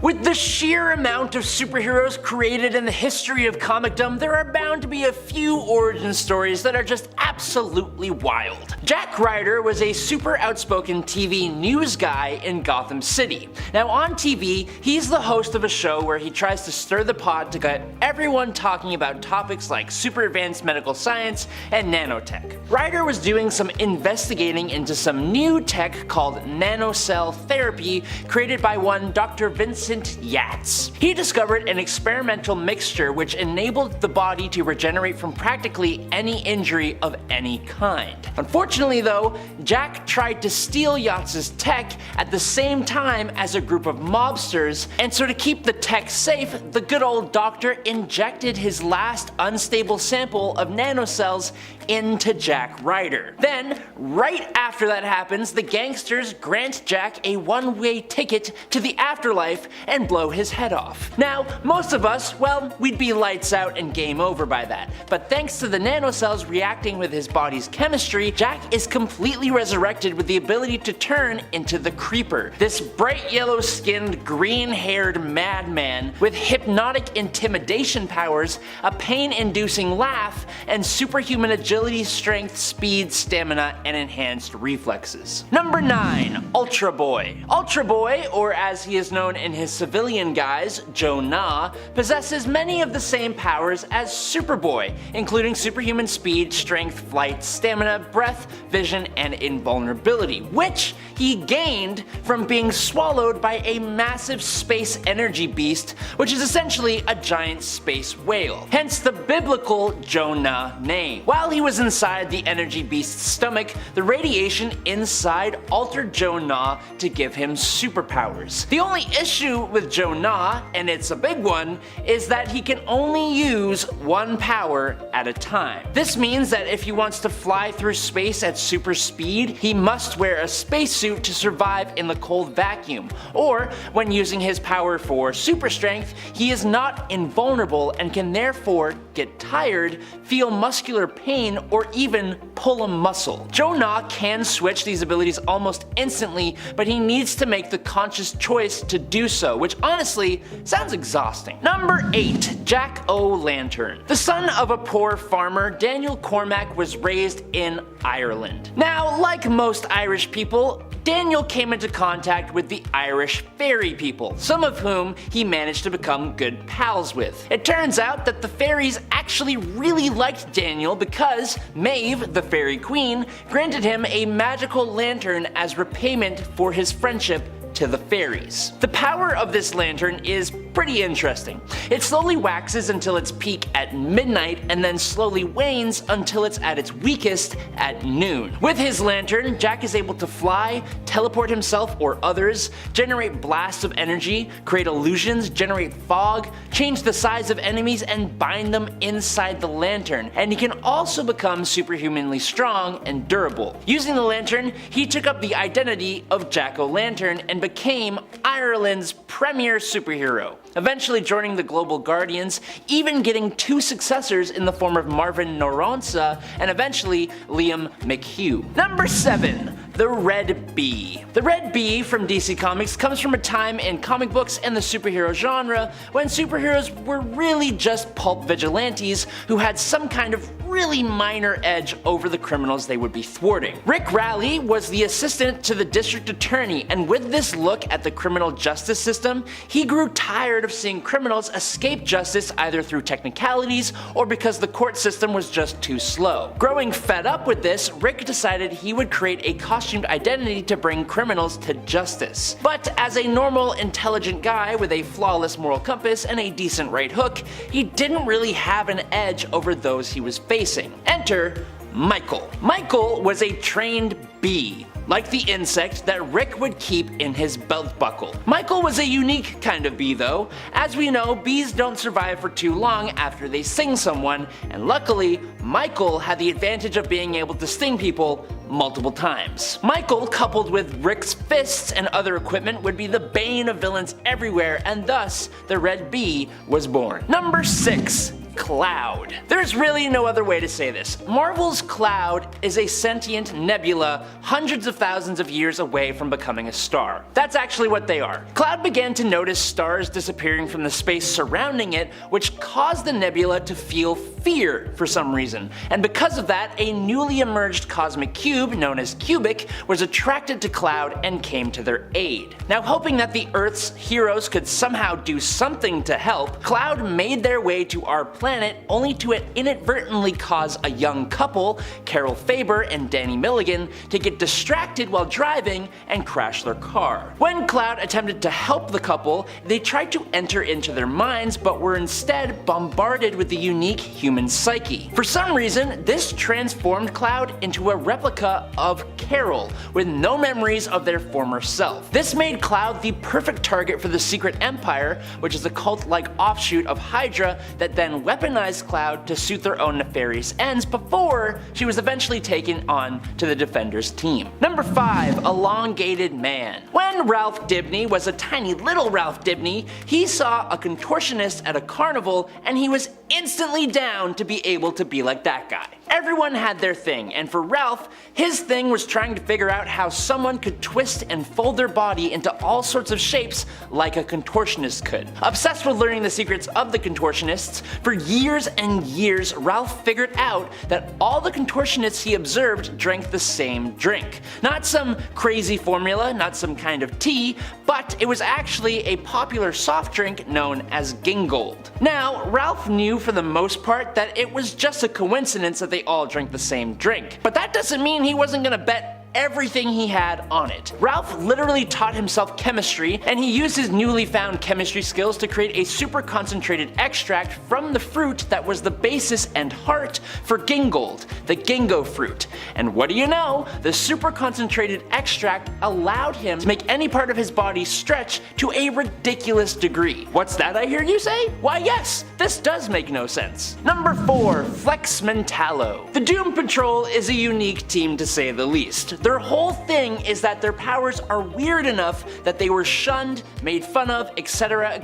With the sheer amount of superheroes created in the history of comicdom, there are bound to be a few origin stories that are just absolutely wild. Jack Ryder was a super outspoken TV news guy in Gotham City. Now on TV, he's the host of a show where he tries to stir the pot to get everyone talking about topics like super advanced medical science and nanotech. Ryder was doing some investigating into some new tech called nanocell therapy created by one Dr. Vincent Yates. He discovered an experimental mixture which enabled the body to regenerate from practically any injury of any kind. Unfortunately though, Jack tried to steal Yates' tech at the same time as a group of mobsters, and so to keep the tech safe, the good old doctor injected his last unstable sample of nanocells into Jack Ryder. Then, right after that happens, the gangsters grant Jack a one-way ticket to the afterlife and blow his head off. Now, most of us, well, we'd be lights out and game over by that, but thanks to the nanocells reacting with his body's chemistry, Jack is completely resurrected with the ability to turn into the Creeper, this bright yellow-skinned, green-haired madman with hypnotic intimidation powers, a pain-inducing laugh, and superhuman agility, strength, speed, stamina, and enhanced reflexes. Number 9. Ultra Boy. Ultra Boy, or as he is known in his civilian guise, Joe-Na, possesses many of the same powers as Superboy, including superhuman speed, strength, flight, stamina, breath, vision, and invulnerability, which he gained from being swallowed by a massive space energy beast, which is essentially a giant space whale, hence the biblical Joe-Na name. While he was inside the energy beast's stomach, the radiation inside altered Joe-Na to give him superpowers. The only issue with Joe-Na, and it's a big one, is that he can only use one power at a time. This means that if he wants to fly through space at super speed, he must wear a spacesuit to survive in the cold vacuum, or when using his power for super strength, he is not invulnerable and can therefore get tired, feel muscular pain, or even pull a muscle. Joe-Na can switch these abilities almost instantly, but he needs to make the conscious choice to do so, which honestly sounds exhausting. Number 8. Jack-O-Lantern. The son of a poor farmer, Daniel Cormack was raised in Ireland. Now, like most Irish people, Daniel came into contact with the Irish fairy people, some of whom he managed to become good pals with. It turns out that the fairies actually really liked Daniel because Maeve, the fairy queen, granted him a magical lantern as repayment for his friendship to the fairies. The power of this lantern is pretty interesting. It slowly waxes until its peak at midnight and then slowly wanes until it's at its weakest at noon. With his lantern, Jack is able to fly, teleport himself or others, generate blasts of energy, create illusions, generate fog, change the size of enemies, and bind them inside the lantern, and he can also become superhumanly strong and durable. Using the lantern, he took up the identity of Jack-O-Lantern and became Ireland's premier superhero, eventually joining the Global Guardians, even getting 2 successors in the form of Marvin Noronha and eventually Liam McHugh. Number 7. The Red Bee. The Red Bee from DC Comics comes from a time in comic books and the superhero genre when superheroes were really just pulp vigilantes who had some kind of really minor edge over the criminals they would be thwarting. Rick Raleigh was the assistant to the district attorney, and with this look at the criminal justice system, he grew tired of seeing criminals escape justice either through technicalities or because the court system was just too slow. Growing fed up with this, Rick decided he would create a costumed identity to bring criminals to justice. But as a normal, intelligent guy with a flawless moral compass and a decent right hook, he didn't really have an edge over those he was facing. Enter Michael. Michael was a trained bee, like the insect that Rick would keep in his belt buckle. Michael was a unique kind of bee though. As we know, bees don't survive for too long after they sting someone, and luckily, Michael had the advantage of being able to sting people multiple times. Michael, coupled with Rick's fists and other equipment, would be the bane of villains everywhere, and thus the Red Bee was born. Number 6. Cloud. There's really no other way to say this. Marvel's Cloud is a sentient nebula hundreds of thousands of years away from becoming a star. That's actually what they are. Cloud began to notice stars disappearing from the space surrounding it, which caused the nebula to feel fear for some reason. And because of that, a newly emerged cosmic cube known as Cubic was attracted to Cloud and came to their aid. Now, hoping that the Earth's heroes could somehow do something to help, Cloud made their way to our planet only to inadvertently cause a young couple, Carol Faber and Danny Milligan, to get distracted while driving and crash their car. When Cloud attempted to help the couple, they tried to enter into their minds but were instead bombarded with the unique human psyche. For some reason, this transformed Cloud into a replica of Carol, with no memories of their former self. This made Cloud the perfect target for the Secret Empire, which is a cult-like offshoot of Hydra that then weaponized Cloud to suit their own nefarious ends before she was eventually taken on to the Defenders team. Number 5. Elongated Man. When Ralph Dibny was a tiny little Ralph Dibny, he saw a contortionist at a carnival and he was instantly down to be able to be like that guy. Everyone had their thing, and for Ralph, his thing was trying to figure out how someone could twist and fold their body into all sorts of shapes like a contortionist could. Obsessed with learning the secrets of the contortionists, for years and years Ralph figured out that all the contortionists he observed drank the same drink. Not some crazy formula, not some kind of tea, but it was actually a popular soft drink known as Gingold. Now, Ralph knew for the most part that it was just a coincidence that they all drank the same drink. But that doesn't mean he wasn't gonna bet everything he had on it. Ralph literally taught himself chemistry, and he used his newly found chemistry skills to create a super concentrated extract from the fruit that was the basis and heart for Gingold, the Gingo fruit. And what do you know? The super concentrated extract allowed him to make any part of his body stretch to a ridiculous degree. What's that, I hear you say? Why yes, this does make no sense. Number 4. Flex Mentallo. The Doom Patrol is a unique team to say the least. Their whole thing is that their powers are weird enough that they were shunned, made fun of, etc,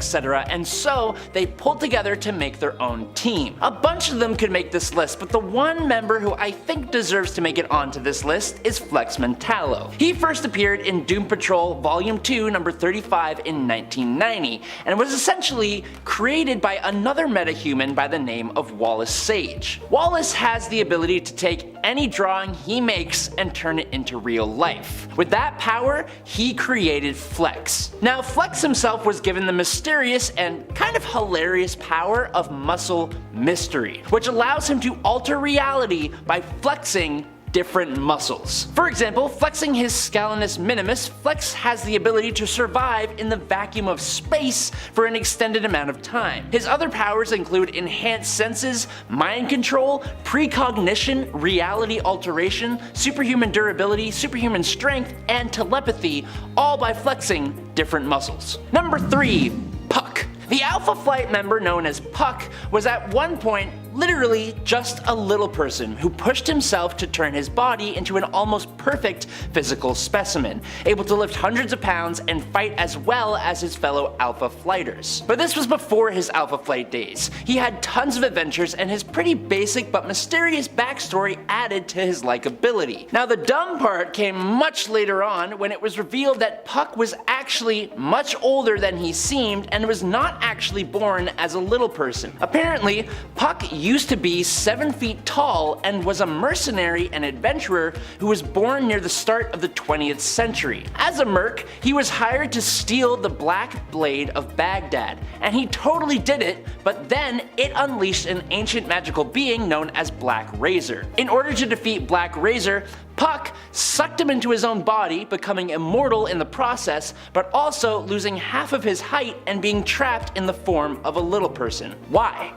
and so they pulled together to make their own team. A bunch of them could make this list, but the one member who I think deserves to make it onto this list is Flex Mentallo. He first appeared in Doom Patrol Volume 2, number 35 in 1990, and was essentially created by another metahuman by the name of Wallace Sage. Wallace has the ability to take any drawing he makes and turn it into real life. With that power, he created Flex. Now, Flex himself was given the mysterious and kind of hilarious power of muscle mystery, which allows him to alter reality by flexing different muscles. For example, flexing his scalenus minimus, Flex has the ability to survive in the vacuum of space for an extended amount of time. His other powers include enhanced senses, mind control, precognition, reality alteration, superhuman durability, superhuman strength, and telepathy, all by flexing different muscles. Number 3. Puck. The Alpha Flight member known as Puck was at one point literally just a little person who pushed himself to turn his body into an almost perfect physical specimen, able to lift hundreds of pounds and fight as well as his fellow Alpha Flighters. But this was before his Alpha Flight days. He had tons of adventures and his pretty basic but mysterious backstory added to his likability. Now, the dumb part came much later on when it was revealed that Puck was actually much older than he seemed and was not actually born as a little person. Apparently, Puck used to be 7 feet tall and was a mercenary and adventurer who was born near the start of the 20th century. As a merc, he was hired to steal the Black Blade of Baghdad, and he totally did it, but then it unleashed an ancient magical being known as Black Razor. In order to defeat Black Razor, Puck sucked him into his own body, becoming immortal in the process, but also losing half of his height and being trapped in the form of a little person. Why?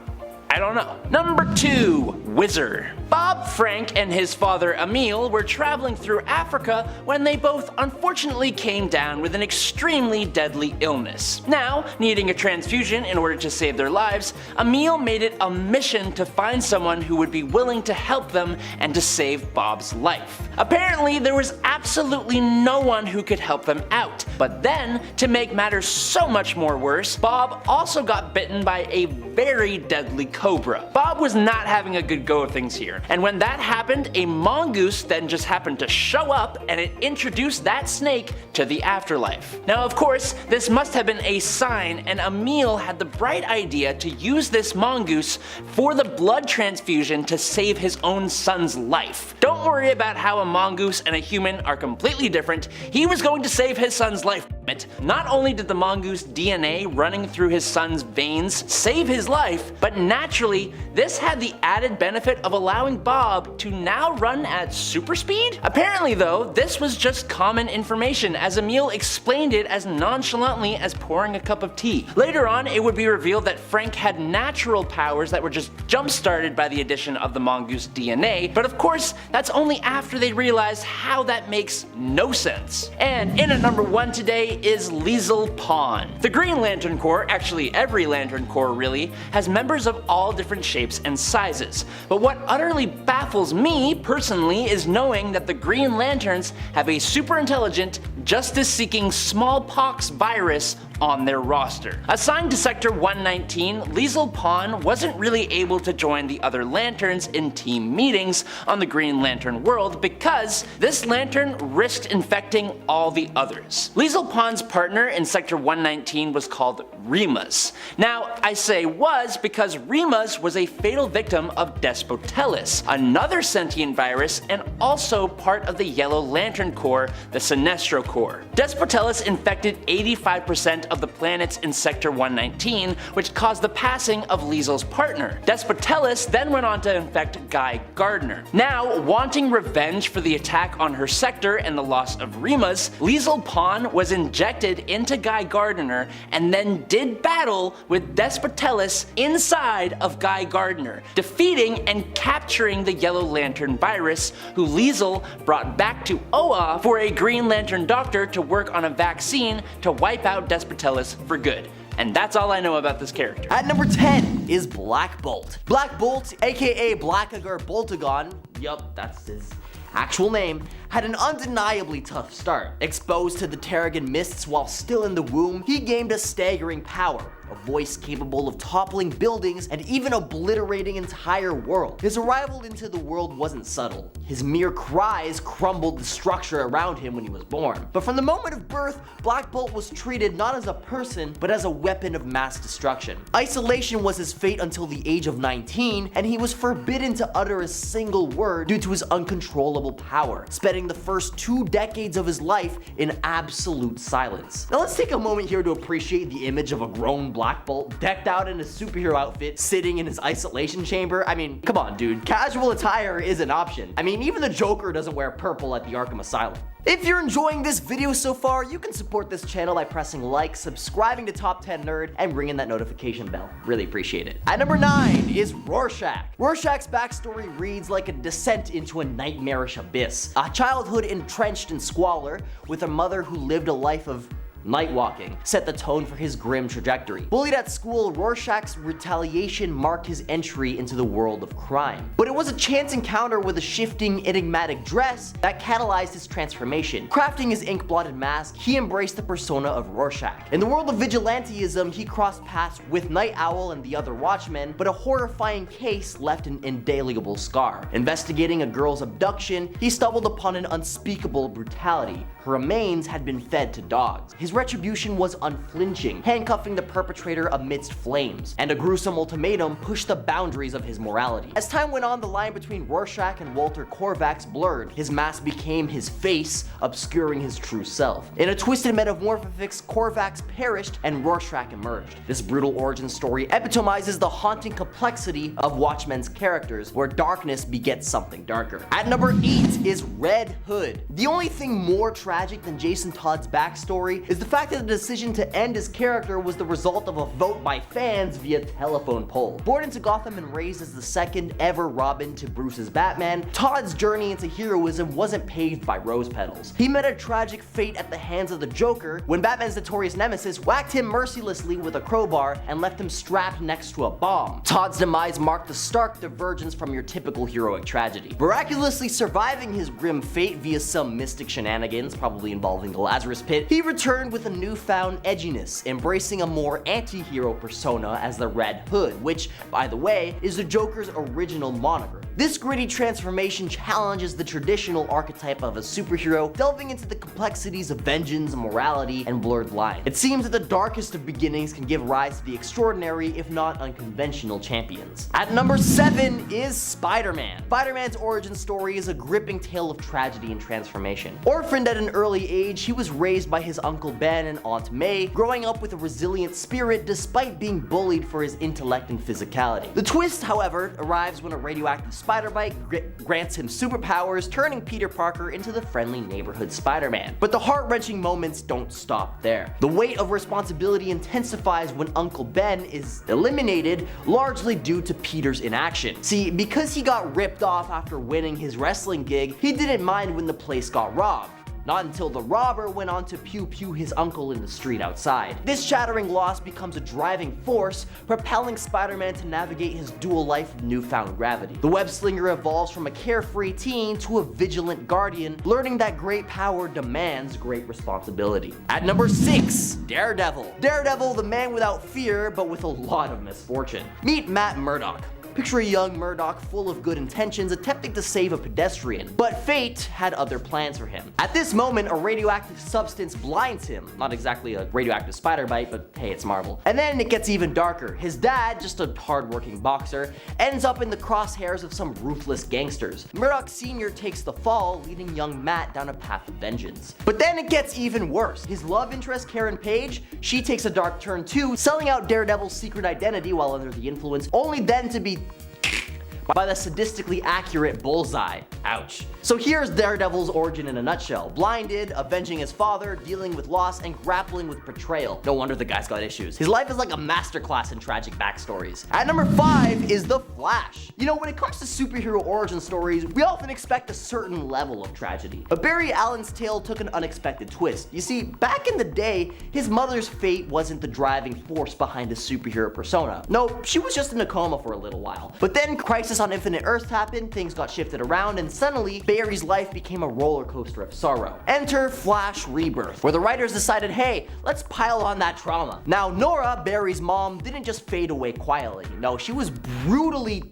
I don't know. Number 2. Whizzer. Bob Frank and his father Emil were traveling through Africa when they both unfortunately came down with an extremely deadly illness. Now, needing a transfusion in order to save their lives, Emil made it a mission to find someone who would be willing to help them and to save Bob's life. Apparently, there was absolutely no one who could help them out. But then, to make matters so much more worse, Bob also got bitten by a very deadly cobra. Bob was not having a good go of things here, and when that happened, a mongoose then just happened to show up and it introduced that snake to the afterlife. Now of course, this must have been a sign, and Emil had the bright idea to use this mongoose for the blood transfusion to save his own son's life. Don't worry about how a mongoose and a human are completely different. He was going to save his son's life. Not only did the mongoose DNA running through his son's veins save his life, but naturally, this had the added benefit of allowing Bob to now run at super speed? Apparently though, this was just common information, as Emil explained it as nonchalantly as pouring a cup of tea. Later on, it would be revealed that Frank had natural powers that were just jump-started by the addition of the mongoose DNA, but of course, that's only after they realized how that makes no sense. And in at number 1 today is Liesel Pawn. The Green Lantern Corps, actually every Lantern Corps really, has members of all different shapes and sizes. But what utterly baffles me personally is knowing that the Green Lanterns have a super intelligent, justice-seeking smallpox virus on their roster. Assigned to Sector 119, Liesel Pawn wasn't really able to join the other Lanterns in team meetings on the Green Lantern world because this Lantern risked infecting all the others. Liesel Pawn's partner in Sector 119 was called Remus. Now, I say was because Remus was a fatal victim of Despotellus, another sentient virus and also part of the Yellow Lantern Corps, the Sinestro Corps. Despotellus infected 85% of the planets in Sector 119, which caused the passing of Liesel's partner. Despotellus then went on to infect Guy Gardner. Now, wanting revenge for the attack on her sector and the loss of Remus, Liesel Pawn was injected into Guy Gardner and then did battle with Despotellus inside of Guy Gardner, defeating and capturing the Yellow Lantern virus, who Liesel brought back to Oa for a Green Lantern doctor to work on a vaccine to wipe out Despotellus for good. And that's all I know about this character. At number 10 is Black Bolt. Black Bolt, aka Blackagar Boltagon, yup, that's his actual name, had an undeniably tough start. Exposed to the Terrigen mists while still in the womb, he gained a staggering power. A voice capable of toppling buildings and even obliterating entire worlds. His arrival into the world wasn't subtle. His mere cries crumbled the structure around him when he was born. But from the moment of birth, Black Bolt was treated not as a person, but as a weapon of mass destruction. Isolation was his fate until the age of 19, and he was forbidden to utter a single word due to his uncontrollable power, spending the first 2 decades of his life in absolute silence. Now let's take a moment here to appreciate the image of a grown Black Bolt decked out in a superhero outfit sitting in his isolation chamber. I mean, come on dude, casual attire is an option. I mean, even the Joker doesn't wear purple at the Arkham Asylum. If you're enjoying this video so far, you can support this channel by pressing like, subscribing to Top 10 Nerd, and ringing that notification bell. Really appreciate it. At number 9 is Rorschach. Rorschach's backstory reads like a descent into a nightmarish abyss. A childhood entrenched in squalor, with a mother who lived a life of night walking set the tone for his grim trajectory. Bullied at school, Rorschach's retaliation marked his entry into the world of crime. But it was a chance encounter with a shifting, enigmatic dress that catalyzed his transformation. Crafting his ink-blotted mask, he embraced the persona of Rorschach. In the world of vigilantism, he crossed paths with Night Owl and the other Watchmen, but a horrifying case left an indelible scar. Investigating a girl's abduction, he stumbled upon an unspeakable brutality. Her remains had been fed to dogs. His retribution was unflinching, handcuffing the perpetrator amidst flames, and a gruesome ultimatum pushed the boundaries of his morality. As time went on, the line between Rorschach and Walter Korvax blurred. His mask became his face, obscuring his true self. In a twisted metamorphosis, Korvax perished and Rorschach emerged. This brutal origin story epitomizes the haunting complexity of Watchmen's characters, where darkness begets something darker. At number 8 is Red Hood. The only thing more tragic than Jason Todd's backstory is the fact that the decision to end his character was the result of a vote by fans via telephone poll. Born into Gotham and raised as the second ever Robin to Bruce's Batman, Todd's journey into heroism wasn't paved by rose petals. He met a tragic fate at the hands of the Joker when Batman's notorious nemesis whacked him mercilessly with a crowbar and left him strapped next to a bomb. Todd's demise marked the stark divergence from your typical heroic tragedy. Miraculously surviving his grim fate via some mystic shenanigans, probably involving the Lazarus Pit, he returned with a newfound edginess, embracing a more anti-hero persona as the Red Hood, which, by the way, is the Joker's original moniker. This gritty transformation challenges the traditional archetype of a superhero, delving into the complexities of vengeance, morality, and blurred lines. It seems that the darkest of beginnings can give rise to the extraordinary, if not unconventional, champions. At number 7 is Spider-Man. Spider-Man's origin story is a gripping tale of tragedy and transformation. Orphaned at an early age, he was raised by his Uncle Ben and Aunt May, growing up with a resilient spirit despite being bullied for his intellect and physicality. The twist, however, arrives when a radioactive spider bite grants him superpowers, turning Peter Parker into the friendly neighborhood Spider-Man. But the heart-wrenching moments don't stop there. The weight of responsibility intensifies when Uncle Ben is eliminated, largely due to Peter's inaction. See, because he got ripped off after winning his wrestling gig, he didn't mind when the place got robbed. Not until the robber went on to pew-pew his uncle in the street outside. This shattering loss becomes a driving force, propelling Spider-Man to navigate his dual life of newfound gravity. The web-slinger evolves from a carefree teen to a vigilant guardian, learning that great power demands great responsibility. At number 6, Daredevil. Daredevil, the man without fear, but with a lot of misfortune. Meet Matt Murdock. Picture a young Murdock full of good intentions attempting to save a pedestrian, but fate had other plans for him. At this moment, a radioactive substance blinds him. Not exactly a radioactive spider bite, but hey, it's Marvel. And then it gets even darker. His dad, just a hardworking boxer, ends up in the crosshairs of some ruthless gangsters. Murdock Sr. takes the fall, leading young Matt down a path of vengeance. But then it gets even worse. His love interest, Karen Page, she takes a dark turn too, selling out Daredevil's secret identity while under the influence, only then to be by the sadistically accurate Bullseye. Ouch. So here's Daredevil's origin in a nutshell. Blinded, avenging his father, dealing with loss, and grappling with betrayal. No wonder the guy's got issues. His life is like a masterclass in tragic backstories. At number 5 is The Flash. You know, when it comes to superhero origin stories, we often expect a certain level of tragedy. But Barry Allen's tale took an unexpected twist. You see, back in the day, his mother's fate wasn't the driving force behind his superhero persona. No, she was just in a coma for a little while. But then Crisis on Infinite Earths happened, things got shifted around, and suddenly, Barry's life became a roller coaster of sorrow. Enter Flash Rebirth, where the writers decided, hey, let's pile on that trauma. Now, Nora, Barry's mom, didn't just fade away quietly. No, she was brutally...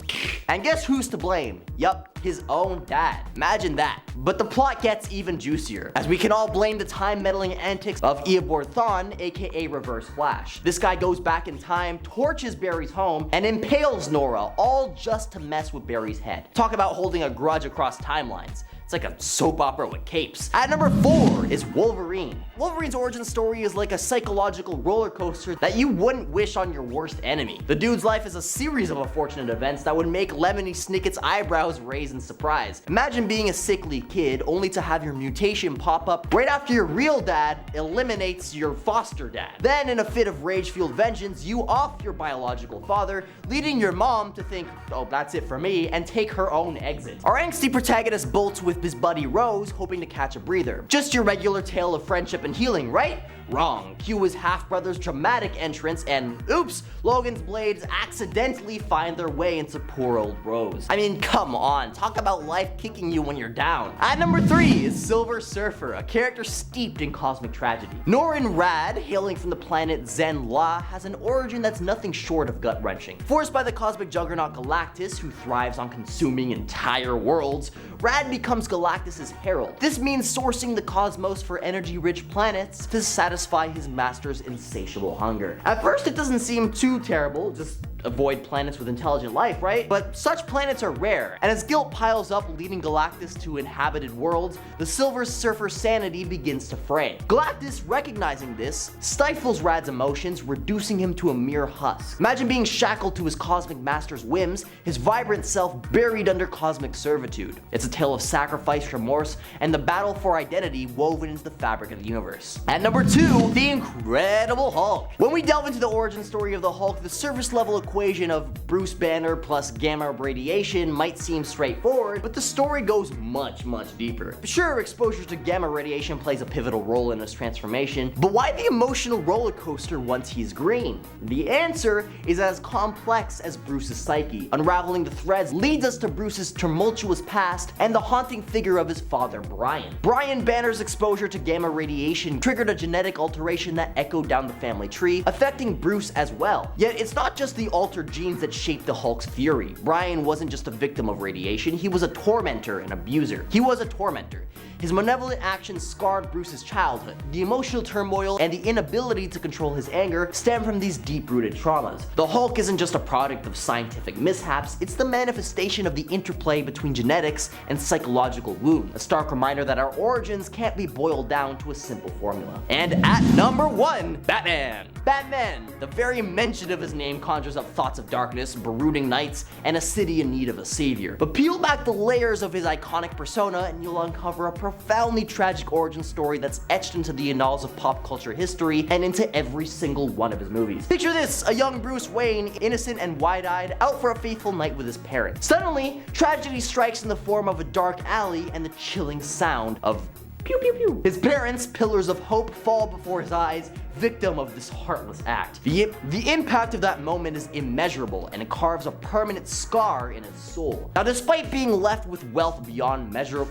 And guess who's to blame? Yup, his own dad. Imagine that. But the plot gets even juicier, as we can all blame the time-meddling antics of Eobard Thawne, aka Reverse Flash. This guy goes back in time, torches Barry's home, and impales Nora, all just to mess with Barry's head. Talk about holding a grudge across timelines. It's like a soap opera with capes. At number 4 is Wolverine. Wolverine's origin story is like a psychological roller coaster that you wouldn't wish on your worst enemy. The dude's life is a series of unfortunate events that would make Lemony Snicket's eyebrows raise in surprise. Imagine being a sickly kid only to have your mutation pop up right after your real dad eliminates your foster dad. Then in a fit of rage-fueled vengeance, you off your biological father, leading your mom to think, oh, that's it for me, and take her own exit. Our angsty protagonist bolts with his buddy Rose, hoping to catch a breather. Just your regular tale of friendship and healing, right? Wrong. Cue his half-brother's dramatic entrance and oops, Logan's blades accidentally find their way into poor old Rose. I mean, come on, talk about life kicking you when you're down. At number 3 is Silver Surfer, a character steeped in cosmic tragedy. Norrin Rad, hailing from the planet Zen-La, has an origin that's nothing short of gut-wrenching. Forced by the cosmic juggernaut Galactus, who thrives on consuming entire worlds, Rad becomes Galactus' herald. This means sourcing the cosmos for energy-rich planets to satisfy his master's insatiable hunger. At first, it doesn't seem too terrible, just avoid planets with intelligent life, right? But such planets are rare, and as guilt piles up, leading Galactus to inhabited worlds, the Silver Surfer's sanity begins to fray. Galactus, recognizing this, stifles Rad's emotions, reducing him to a mere husk. Imagine being shackled to his cosmic master's whims, his vibrant self buried under cosmic servitude. It's a tale of sacrifice, remorse, and the battle for identity woven into the fabric of the universe. At number 2, the Incredible Hulk. When we delve into the origin story of the Hulk, the surface level equation of Bruce Banner plus gamma radiation might seem straightforward, but the story goes much deeper. Sure, exposure to gamma radiation plays a pivotal role in his transformation, but why the emotional roller coaster once he's green? The answer is as complex as Bruce's psyche. Unraveling the threads leads us to Bruce's tumultuous past and the haunting figure of his father, Brian. Brian Banner's exposure to gamma radiation triggered a genetic alteration that echoed down the family tree, affecting Bruce as well. Yet it's not just the altered genes that shaped the Hulk's fury. Brian wasn't just a victim of radiation, he was a tormentor and abuser. He was a tormentor. His malevolent actions scarred Bruce's childhood. The emotional turmoil and the inability to control his anger stem from these deep-rooted traumas. The Hulk isn't just a product of scientific mishaps, it's the manifestation of the interplay between genetics and psychological wounds. A stark reminder that our origins can't be boiled down to a simple formula. And at number 1, Batman. Batman, the very mention of his name conjures up thoughts of darkness, brooding nights, and a city in need of a savior. But peel back the layers of his iconic persona and you'll uncover a profoundly tragic origin story that's etched into the annals of pop culture history and into every single one of his movies. Picture this, a young Bruce Wayne, innocent and wide-eyed, out for a faithful night with his parents. Suddenly, tragedy strikes in the form of a dark alley and the chilling sound of pew pew pew. His parents, pillars of hope, fall before his eyes, victim of this heartless act. The impact of that moment is immeasurable, and it carves a permanent scar in his soul. Now, despite being left with wealth beyond measure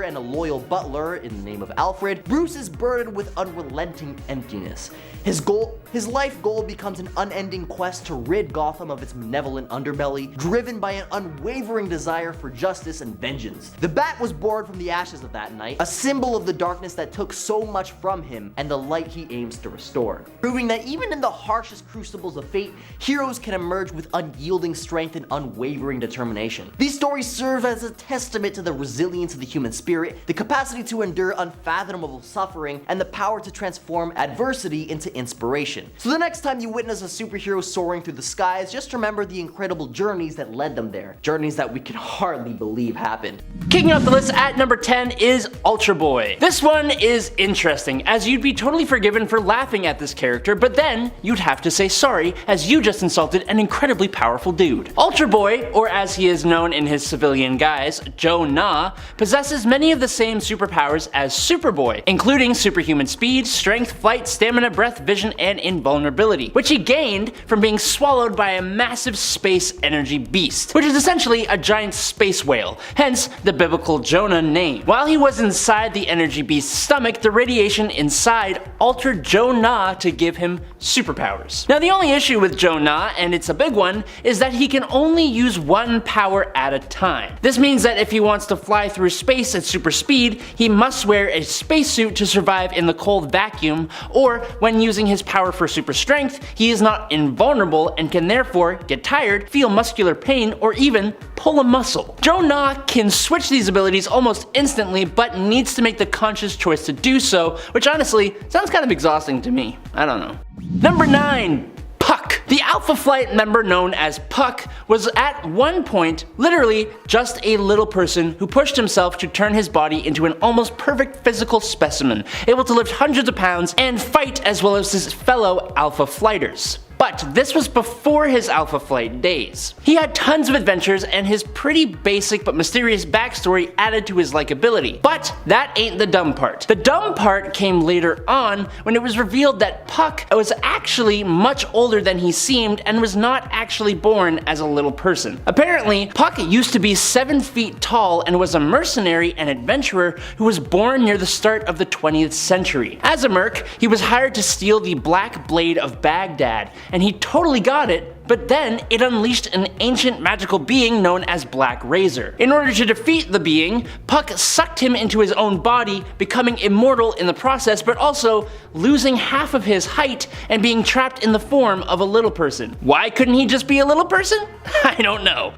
and a loyal butler in the name of Alfred, Bruce is burdened with unrelenting emptiness. His life goal becomes an unending quest to rid Gotham of its malevolent underbelly, driven by an unwavering desire for justice and vengeance. The Bat was born from the ashes of that night, a symbol of the darkness that took so much from him and the light he aims to restore, proving that even in the harshest crucibles of fate, heroes can emerge with unyielding strength and unwavering determination. These stories serve as a testament to the resilience of the human spirit, the capacity to endure unfathomable suffering, and the power to transform adversity into inspiration. So the next time you witness a superhero soaring through the skies, just remember the incredible journeys that led them there. Journeys that we can hardly believe happened. Kicking off the list at number 10 is Ultra Boy. This one is interesting, as you'd be totally forgiven for laughing at this character, but then you'd have to say sorry, as you just insulted an incredibly powerful dude. Ultra Boy, or as he is known in his civilian guise, Joe Na, possesses many of the same superpowers as Superboy, including superhuman speed, strength, flight, stamina, breath, vision, and invulnerability, which he gained from being swallowed by a massive space energy beast, which is essentially a giant space whale, hence the biblical Jonah name. While he was inside the energy beast's stomach, the radiation inside altered Joe Na to give him superpowers. Now, the only issue with Joe Na, and it's a big one, is that he can only use one power at a time. This means that if he wants to fly through space at super speed, he must wear a spacesuit to survive in the cold vacuum, or when using his power for super strength, he is not invulnerable and can therefore get tired, feel muscular pain, or even pull a muscle. Joe Na can switch these abilities almost instantly, but needs to make the conscious choice to do so, which honestly sounds kind of exhausting to me. I don't know. Number 9. Puck. The Alpha Flight member known as Puck was at one point literally just a little person who pushed himself to turn his body into an almost perfect physical specimen, able to lift hundreds of pounds and fight as well as his fellow Alpha Flighters. But this was before his Alpha Flight days. He had tons of adventures, and his pretty basic but mysterious backstory added to his likability. But that ain't the dumb part. The dumb part came later on when it was revealed that Puck was actually much older than he seemed and was not actually born as a little person. Apparently, Puck used to be 7 feet tall and was a mercenary and adventurer who was born near the start of the 20th century. As a merc, he was hired to steal the Black Blade of Baghdad, and he totally got it, but then it unleashed an ancient magical being known as Black Razor. In order to defeat the being, Puck sucked him into his own body, becoming immortal in the process, but also losing half of his height and being trapped in the form of a little person. Why couldn't he just be a little person? I don't know.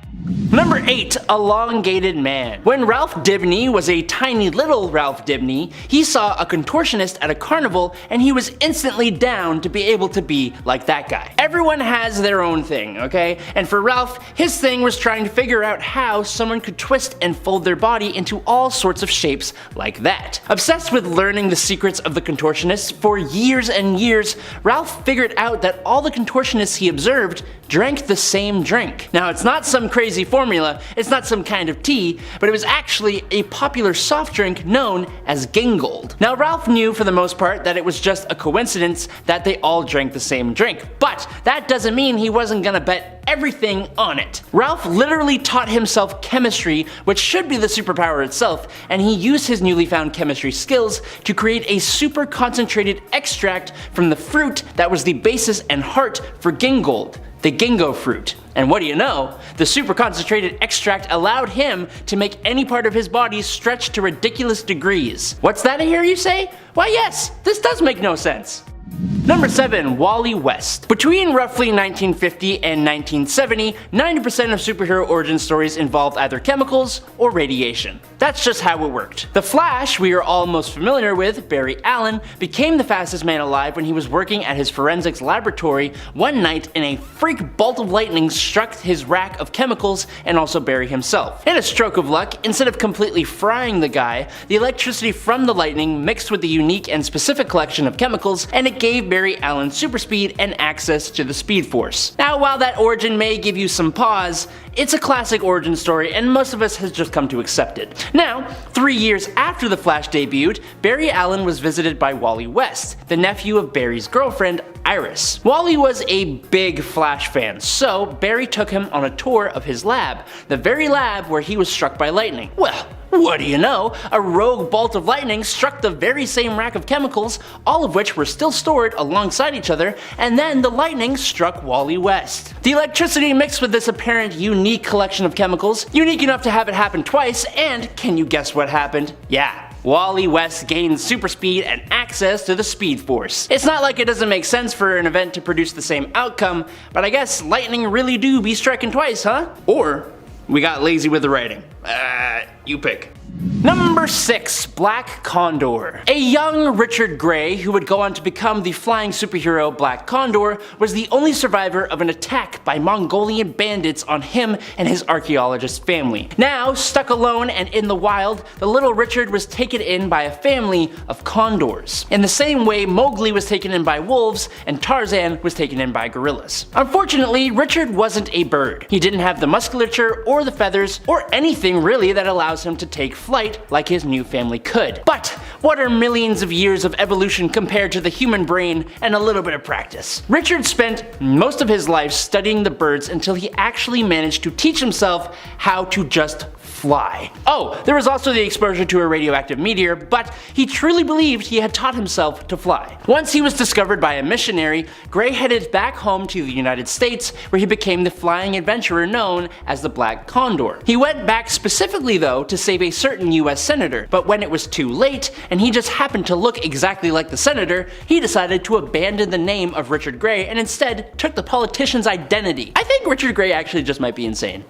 Number 8. Elongated Man. When Ralph Dibny was a tiny little Ralph Dibny, he saw a contortionist at a carnival and he was instantly down to be able to be like that guy. Everyone has their own thing, okay? And for Ralph, his thing was trying to figure out how someone could twist and fold their body into all sorts of shapes like that. Obsessed with learning the secrets of the contortionists for years and years, Ralph figured out that all the contortionists he observed drank the same drink. Now, it's not some crazy formula, it's not some kind of tea, but it was actually a popular soft drink known as Gingold. Now, Ralph knew for the most part that it was just a coincidence that they all drank the same drink, but that doesn't mean he wasn't gonna bet everything on it. Ralph literally taught himself chemistry, which should be the superpower itself, and he used his newly found chemistry skills to create a super concentrated extract from the fruit that was the basis and heart for Gingold, the Gingo fruit. And what do you know? The super concentrated extract allowed him to make any part of his body stretch to ridiculous degrees. What's that I hear you say? Why yes, this does make no sense. Number 7. Wally West. Between roughly 1950 and 1970, 90% of superhero origin stories involved either chemicals or radiation. That's just how it worked. The Flash, we are all most familiar with, Barry Allen, became the fastest man alive when he was working at his forensics laboratory one night and a freak bolt of lightning struck his rack of chemicals and also Barry himself. In a stroke of luck, instead of completely frying the guy, the electricity from the lightning mixed with the unique and specific collection of chemicals and it gave Barry Allen super speed and access to the Speed Force. Now, while that origin may give you some pause, it's a classic origin story and most of us has just come to accept it. Now, 3 years after the Flash debuted, Barry Allen was visited by Wally West, the nephew of Barry's girlfriend, Iris. Wally was a big Flash fan, so Barry took him on a tour of his lab, the very lab where he was struck by lightning. Well, what do you know? A rogue bolt of lightning struck the very same rack of chemicals, all of which were still stored alongside each other, and then the lightning struck Wally West. The electricity mixed with this apparent unique collection of chemicals, unique enough to have it happen twice, and can you guess what happened? Yeah. Wally West gained super speed and access to the Speed Force. It's not like it doesn't make sense for an event to produce the same outcome, but I guess lightning really do be striking twice, huh? Or we got lazy with the writing. You pick. Number 6. Black Condor. A young Richard Grey, who would go on to become the flying superhero Black Condor, was the only survivor of an attack by Mongolian bandits on him and his archaeologist family. Now, stuck alone and in the wild, the little Richard was taken in by a family of condors. In the same way Mowgli was taken in by wolves and Tarzan was taken in by gorillas. Unfortunately, Richard wasn't a bird. He didn't have the musculature or the feathers or anything really that allows him to take flight like his new family could. But what are millions of years of evolution compared to the human brain and a little bit of practice? Richard spent most of his life studying the birds until he actually managed to teach himself how to just fly. Oh, there was also the exposure to a radioactive meteor, but he truly believed he had taught himself to fly. Once he was discovered by a missionary, Grey headed back home to the United States, where he became the flying adventurer known as the Black Condor. He went back specifically though to save a certain US senator, but when it was too late and he just happened to look exactly like the senator, he decided to abandon the name of Richard Grey and instead took the politician's identity. I think Richard Grey actually just might be insane.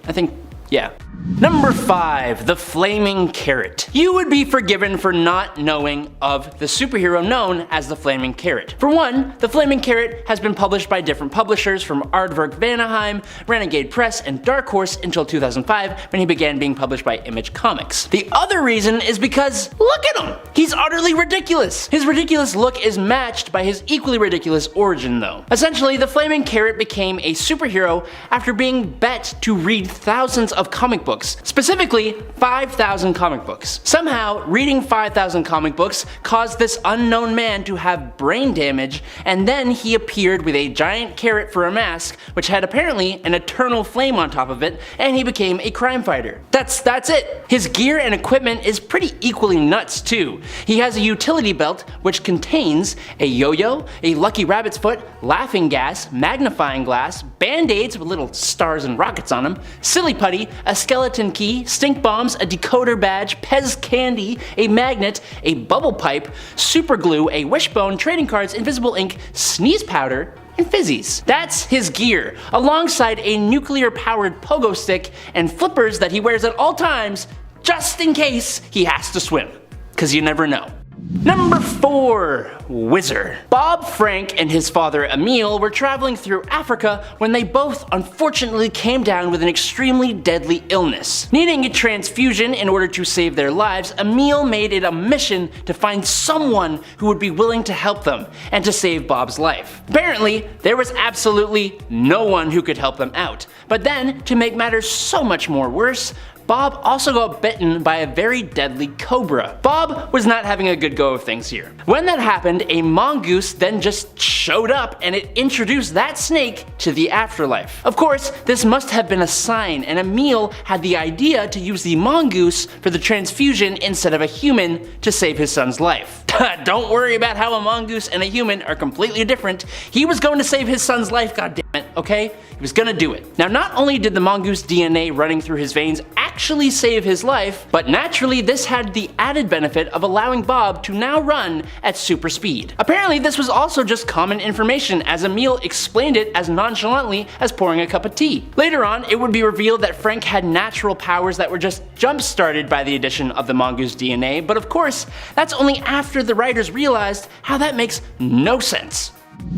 Yeah. Number 5. The Flaming Carrot. You would be forgiven for not knowing of the superhero known as the Flaming Carrot. For one, the Flaming Carrot has been published by different publishers from Aardvark Vanaheim, Renegade Press, and Dark Horse until 2005 when he began being published by Image Comics. The other reason is because, look at him! He's utterly ridiculous! His ridiculous look is matched by his equally ridiculous origin though. Essentially, the Flaming Carrot became a superhero after being bet to read thousands of comic books books, specifically 5,000 comic books. Somehow, reading 5,000 comic books caused this unknown man to have brain damage, and then he appeared with a giant carrot for a mask, which had apparently an eternal flame on top of it, and he became a crime fighter. That's it. His gear and equipment is pretty equally nuts too. He has a utility belt which contains a yo-yo, a lucky rabbit's foot, laughing gas, magnifying glass, band-aids with little stars and rockets on them, silly putty, a skeleton key, stink bombs, a decoder badge, Pez candy, a magnet, a bubble pipe, super glue, a wishbone, trading cards, invisible ink, sneeze powder, and fizzies. That's his gear, alongside a nuclear-powered pogo stick and flippers that he wears at all times, just in case he has to swim. 'Cause you never know. Number 4. Whizzer. Bob Frank and his father Emil were traveling through Africa when they both unfortunately came down with an extremely deadly illness. Needing a transfusion in order to save their lives, Emil made it a mission to find someone who would be willing to help them and to save Bob's life. Apparently, there was absolutely no one who could help them out. But then, to make matters so much more worse, Bob also got bitten by a very deadly cobra. Bob was not having a good go of things here. When that happened, a mongoose then just showed up and it introduced that snake to the afterlife. Of course, this must have been a sign, and Emil had the idea to use the mongoose for the transfusion instead of a human to save his son's life. Don't worry about how a mongoose and a human are completely different. He was going to save his son's life, goddammit, okay? He was gonna do it. Now, not only did the mongoose DNA running through his veins actually save his life, but naturally this had the added benefit of allowing Bob to now run at super speed. Apparently this was also just common information, as Emil explained it as nonchalantly as pouring a cup of tea. Later on, it would be revealed that Frank had natural powers that were just jump-started by the addition of the mongoose DNA, but of course, that's only after the writers realized how that makes no sense.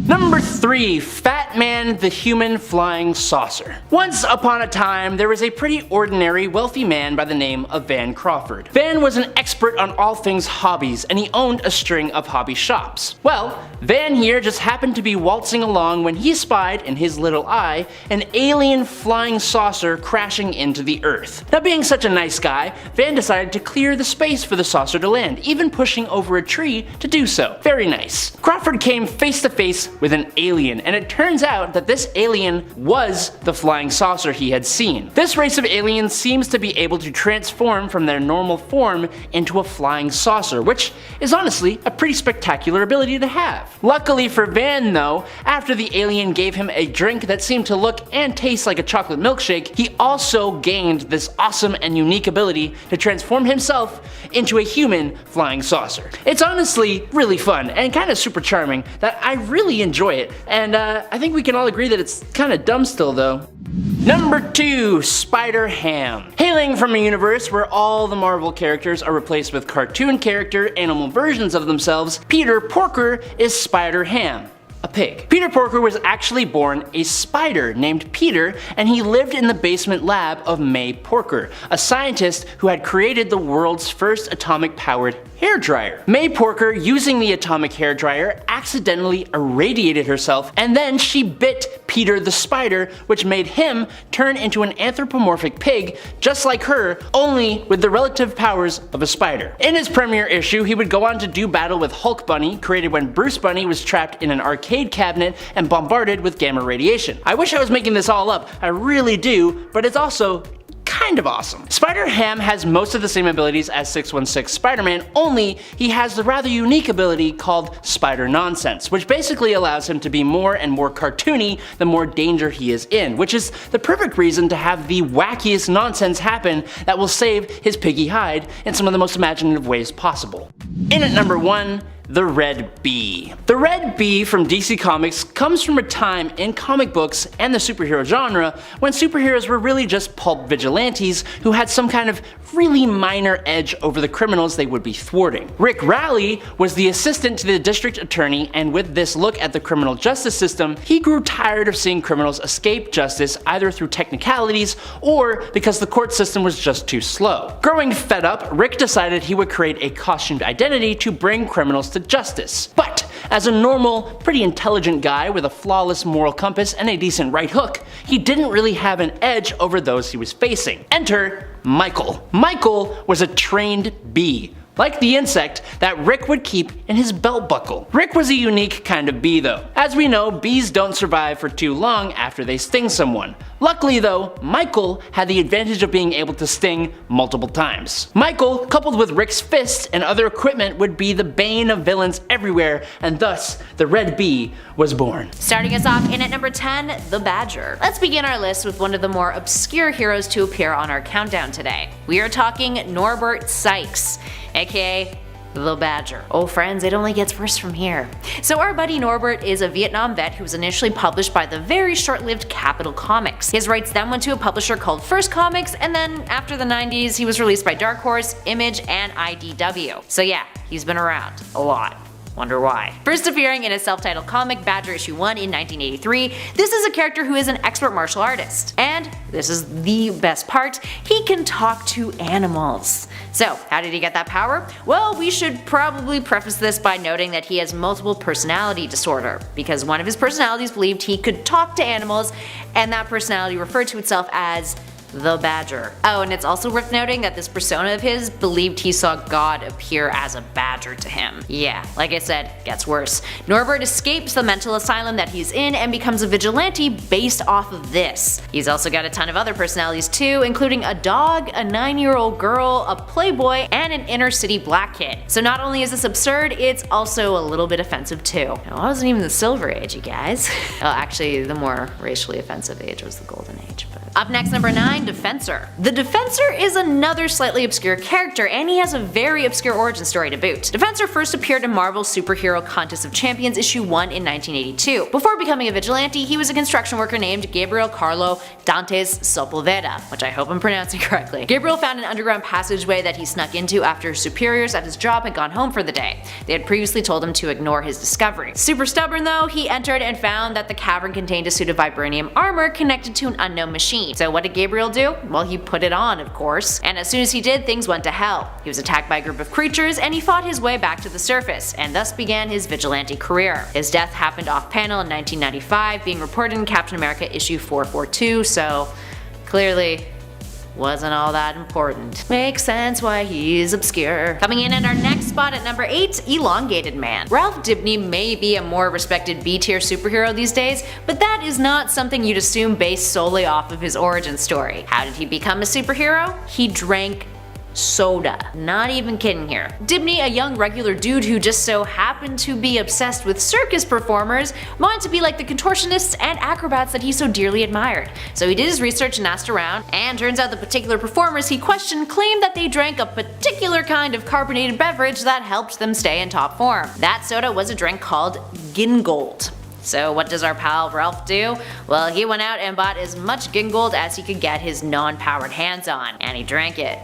Number 3. Fat Man the Human Flying Saucer. Once upon a time, there was a pretty ordinary, wealthy man by the name of Van Crawford. Van was an expert on all things hobbies, and he owned a string of hobby shops. Well, Van here just happened to be waltzing along when he spied, in his little eye, an alien flying saucer crashing into the Earth. Now, being such a nice guy, Van decided to clear the space for the saucer to land, even pushing over a tree to do so. Very nice. Crawford came face to face with an alien, and it turns out that this alien was the flying saucer he had seen. This race of aliens seems to be able to transform from their normal form into a flying saucer, which is honestly a pretty spectacular ability to have. Luckily for Van though, after the alien gave him a drink that seemed to look and taste like a chocolate milkshake, he also gained this awesome and unique ability to transform himself into a human flying saucer. It's honestly really fun and kind of super charming that I really enjoy it, and I think we can all agree that it's kind of dumb still though. Number 2. Spider-Ham. Hailing from a universe where all the Marvel characters are replaced with cartoon character animal versions of themselves, Peter Porker is Spider-Ham, a pig. Peter Porker was actually born a spider named Peter, and he lived in the basement lab of May Porker, a scientist who had created the world's first atomic-powered hairdryer. May Porker, using the atomic hairdryer, accidentally irradiated herself, and then she bit Peter the spider, which made him turn into an anthropomorphic pig just like her, only with the relative powers of a spider. In his premiere issue, he would go on to do battle with Hulk Bunny, created when Bruce Bunny was trapped in an arcade cabinet and bombarded with gamma radiation. I wish I was making this all up, I really do, but it's also kind of awesome. Spider-Ham has most of the same abilities as 616 Spider-Man, only he has the rather unique ability called Spider Nonsense, which basically allows him to be more and more cartoony the more danger he is in, which is the perfect reason to have the wackiest nonsense happen that will save his piggy hide in some of the most imaginative ways possible. In at number 1, the Red Bee. The Red Bee from DC Comics comes from a time in comic books and the superhero genre when superheroes were really just pulp vigilantes who had some kind of really minor edge over the criminals they would be thwarting. Rick Raleigh was the assistant to the district attorney, and with this look at the criminal justice system, he grew tired of seeing criminals escape justice either through technicalities or because the court system was just too slow. Growing fed up, Rick decided he would create a costumed identity to bring criminals to justice. But As a normal, pretty intelligent guy with a flawless moral compass and a decent right hook, he didn't really have an edge over those he was facing. Enter Michael. Michael was a trained bee, like the insect that Rick would keep in his belt buckle. Rick was a unique kind of bee though. As we know, bees don't survive for too long after they sting someone. Luckily though, Michael had the advantage of being able to sting multiple times. Michael, coupled with Rick's fists and other equipment, would be the bane of villains everywhere, and thus the Red Bee was born. Starting us off in at number 10, the Badger. Let's begin our list with one of the more obscure heroes to appear on our countdown today. We are talking Norbert Sykes, aka the Badger. Oh friends, it only gets worse from here. So our buddy Norbert is a Vietnam vet who was initially published by the very short-lived Capital Comics. His rights then went to a publisher called First Comics, and then after the 90s he was released by Dark Horse, Image, and IDW. So yeah, he's been around a lot. Wonder why. First appearing in a self-titled comic, Badger issue 1 in 1983, this is a character who is an expert martial artist. And, this is the best part, he can talk to animals. So, how did he get that power? Well, we should probably preface this by noting that he has multiple personality disorder, because one of his personalities believed he could talk to animals, and that personality referred to itself as the Badger. Oh, and it's also worth noting that this persona of his believed he saw God appear as a badger to him. Yeah, like I said, gets worse. Norbert escapes the mental asylum that he's in and becomes a vigilante based off of this. He's also got a ton of other personalities too, including a dog, a 9-year-old girl, a playboy, and an inner city black kid. So not only is this absurd, it's also a little bit offensive too. Now, it wasn't even the Silver Age, you guys. Well, actually, the more racially offensive age was the Golden Age. But up next, number 9, Defensor. The Defensor is another slightly obscure character, and he has a very obscure origin story to boot. Defensor first appeared in Marvel's Superhero Contest of Champions issue 1 in 1982. Before becoming a vigilante, he was a construction worker named Gabriel Carlo Dantes Sepulveda, which I hope I'm pronouncing correctly. Gabriel found an underground passageway that he snuck into after his superiors at his job had gone home for the day. They had previously told him to ignore his discovery. Super stubborn though, he entered and found that the cavern contained a suit of vibranium armor connected to an unknown machine. So what did Gabriel do? Well, he put it on, of course. And as soon as he did, things went to hell. He was attacked by a group of creatures, and he fought his way back to the surface, and thus began his vigilante career. His death happened off-panel in 1995, being reported in Captain America issue 442, so clearly wasn't all that important. Makes sense why he's obscure. Coming in at our next spot at number 8, Elongated Man. Ralph Dibny may be a more respected B-tier superhero these days, but that is not something you'd assume based solely off of his origin story. How did he become a superhero? He drank soda. Not even kidding here. Dibny, a young regular dude who just so happened to be obsessed with circus performers, wanted to be like the contortionists and acrobats that he so dearly admired. So he did his research and asked around, and turns out the particular performers he questioned claimed that they drank a particular kind of carbonated beverage that helped them stay in top form. That soda was a drink called Gingold. So what does our pal Ralph do? Well, he went out and bought as much Gingold as he could get his non-powered hands on, and he drank it.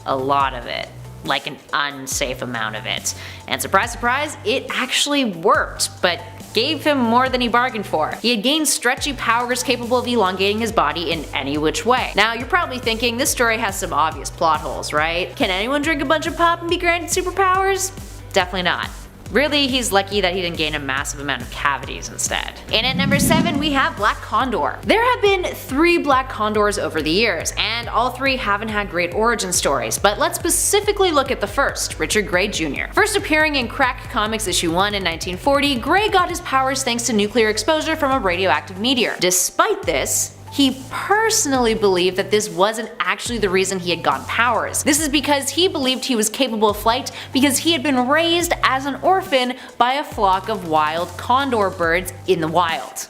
A lot of it. Like an unsafe amount of it. And surprise surprise, it actually worked, but gave him more than he bargained for. He had gained stretchy powers capable of elongating his body in any which way. Now you're probably thinking this story has some obvious plot holes, right? Can anyone drink a bunch of pop and be granted superpowers? Definitely not. Really, he's lucky that he didn't gain a massive amount of cavities instead. And at number 7, we have Black Condor. There have been 3 Black Condors over the years, and all 3 haven't had great origin stories, but let's specifically look at the first, Richard Grey Jr. First appearing in Crack Comics issue 1 in 1940, Grey got his powers thanks to nuclear exposure from a radioactive meteor. Despite this, he personally believed that this wasn't actually the reason he had gotten powers. This is because he believed he was capable of flight because he had been raised as an orphan by a flock of wild condor birds in the wild.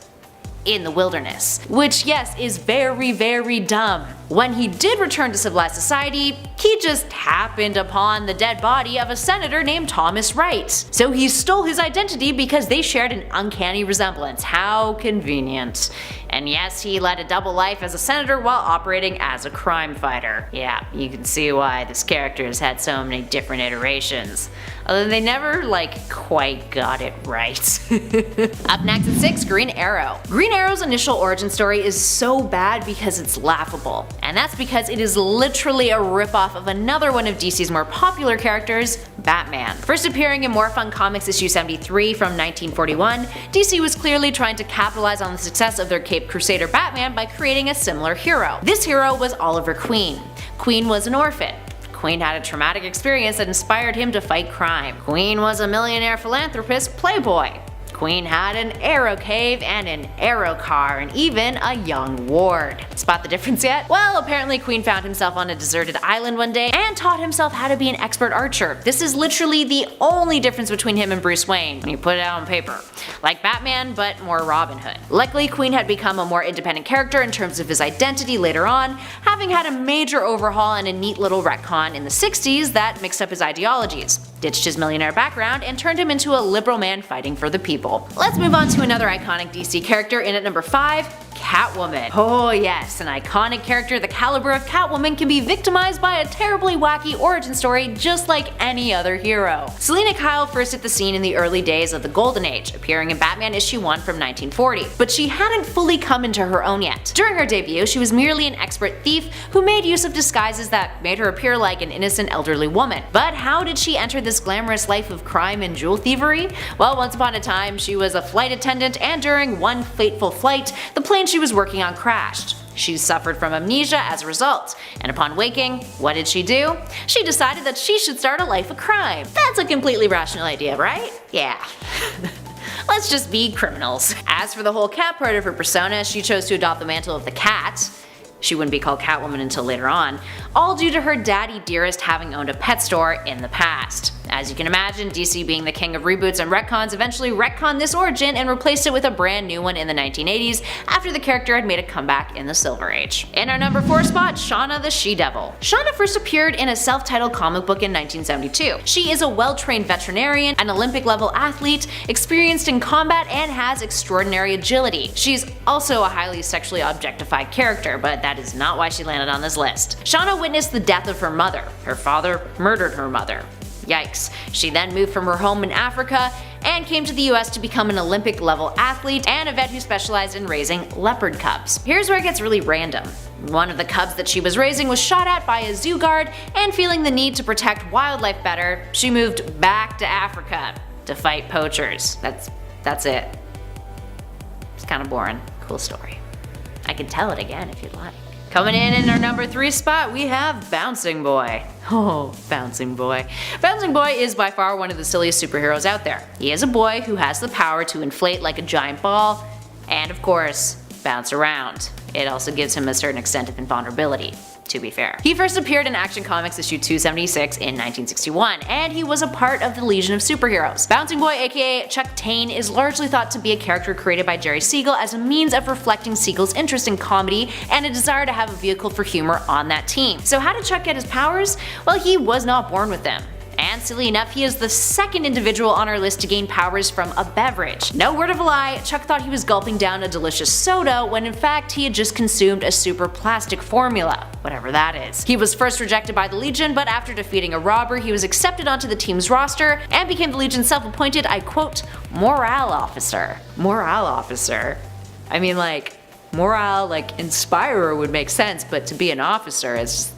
In the wilderness. Which, yes, is very, very dumb. When he did return to civilized society, he just happened upon the dead body of a senator named Thomas Wright. So he stole his identity because they shared an uncanny resemblance. How convenient. And yes, he led a double life as a senator while operating as a crime fighter. Yeah, you can see why this character has had so many different iterations. Although they never, quite got it right. Up next at 6, Green Arrow. Green Arrow's initial origin story is so bad because it's laughable. and that's because it is literally a ripoff of another one of DC's more popular characters, Batman. First appearing in More Fun Comics issue 73 from 1941, DC was clearly trying to capitalize on the success of their Caped Crusader Batman by creating a similar hero. This hero was Oliver Queen. Queen was an orphan. Queen had a traumatic experience that inspired him to fight crime. Queen was a millionaire philanthropist playboy. Queen had an arrow cave and an arrow car and even a young ward. Spot the difference yet? Well, apparently Queen found himself on a deserted island one day and taught himself how to be an expert archer. This is literally the only difference between him and Bruce Wayne when you put it out on paper. Like Batman, but more Robin Hood. Luckily, Queen had become a more independent character in terms of his identity later on, having had a major overhaul and a neat little retcon in the 60s that mixed up his ideologies, ditched his millionaire background, and turned him into a liberal man fighting for the people. Let's move on to another iconic DC character in at number 5, Catwoman. Oh yes, an iconic character the caliber of Catwoman can be victimized by a terribly wacky origin story just like any other hero. Selina Kyle first hit the scene in the early days of the Golden Age, appearing in Batman issue 1 from 1940, but she hadn't fully come into her own yet. During her debut, she was merely an expert thief who made use of disguises that made her appear like an innocent elderly woman. But how did she enter this glamorous life of crime and jewel thievery? Well, once upon a time, she was a flight attendant, and during one fateful flight, the plane she was working on crashed. She suffered from amnesia as a result, and upon waking, what did she do? She decided that she should start a life of crime. That's a completely rational idea, right? Yeah. Let's just be criminals. As for the whole cat part of her persona, she chose to adopt the mantle of the cat. She wouldn't be called Catwoman until later on, all due to her daddy dearest having owned a pet store in the past. As you can imagine, DC being the king of reboots and retcons eventually retconned this origin and replaced it with a brand new one in the 1980s after the character had made a comeback in the Silver Age. In our number 4 spot, Shauna the She-Devil. Shauna first appeared in a self-titled comic book in 1972. She is a well-trained veterinarian, an Olympic-level athlete, experienced in combat, and has extraordinary agility. She's also a highly sexually objectified character, but that is not why she landed on this list. Shauna witnessed the death of her mother. Her father murdered her mother. Yikes. She then moved from her home in Africa and came to the US to become an Olympic level athlete and a vet who specialized in raising leopard cubs. Here's where it gets really random. One of the cubs that she was raising was shot at by a zoo guard, and feeling the need to protect wildlife better, she moved back to Africa to fight poachers. That's it. It's kind of boring. Cool story. I can tell it again if you'd like. Coming in our number 3 spot, we have Bouncing Boy. Oh, Bouncing Boy. Bouncing Boy is by far one of the silliest superheroes out there. He is a boy who has the power to inflate like a giant ball, and of course, bounce around. It also gives him a certain extent of invulnerability, to be fair. He first appeared in Action Comics issue 276 in 1961, and he was a part of the Legion of Superheroes. Bouncing Boy, aka Chuck Tane, is largely thought to be a character created by Jerry Siegel as a means of reflecting Siegel's interest in comedy and a desire to have a vehicle for humor on that team. So how did Chuck get his powers? Well, he was not born with them. And silly enough, he is the second individual on our list to gain powers from a beverage. No word of a lie, Chuck thought he was gulping down a delicious soda when in fact he had just consumed a super plastic formula, whatever that is. He was first rejected by the Legion, but after defeating a robber, he was accepted onto the team's roster and became the Legion's self-appointed, I quote, morale officer. Morale officer? I mean, like, morale, like, inspirer would make sense, but to be an officer is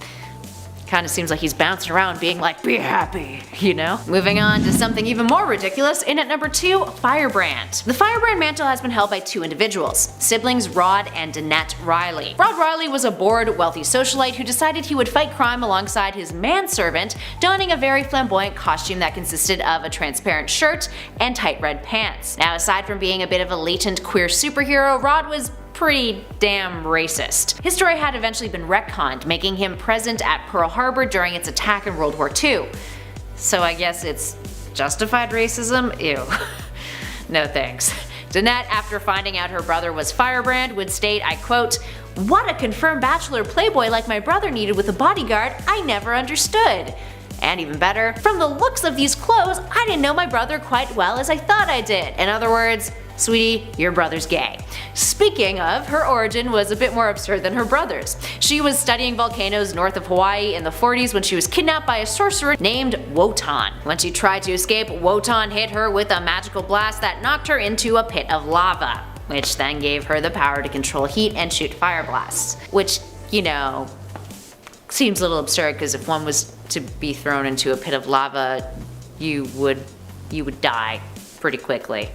kind of seems like he's bouncing around being like, be happy, you know? Moving on to something even more ridiculous, in at number 2, Firebrand. The Firebrand mantle has been held by 2 individuals, siblings Rod and Danette Riley. Rod Riley was a bored, wealthy socialite who decided he would fight crime alongside his manservant, donning a very flamboyant costume that consisted of a transparent shirt and tight red pants. Now, aside from being a bit of a latent queer superhero, Rod was pretty damn racist. His story had eventually been retconned, making him present at Pearl Harbor during its attack in World War II. So I guess it's justified racism? Ew. No thanks. Danette, after finding out her brother was Firebrand, would state, I quote, "What a confirmed bachelor playboy like my brother needed with a bodyguard, I never understood. And even better, from the looks of these clothes, I didn't know my brother quite well as I thought I did." In other words, sweetie, your brother's gay. Speaking of, her origin was a bit more absurd than her brother's. She was studying volcanoes north of Hawaii in the 40s when she was kidnapped by a sorcerer named Wotan. When she tried to escape, Wotan hit her with a magical blast that knocked her into a pit of lava, which then gave her the power to control heat and shoot fire blasts. Which, you know, seems a little absurd because if one was to be thrown into a pit of lava, you would die pretty quickly.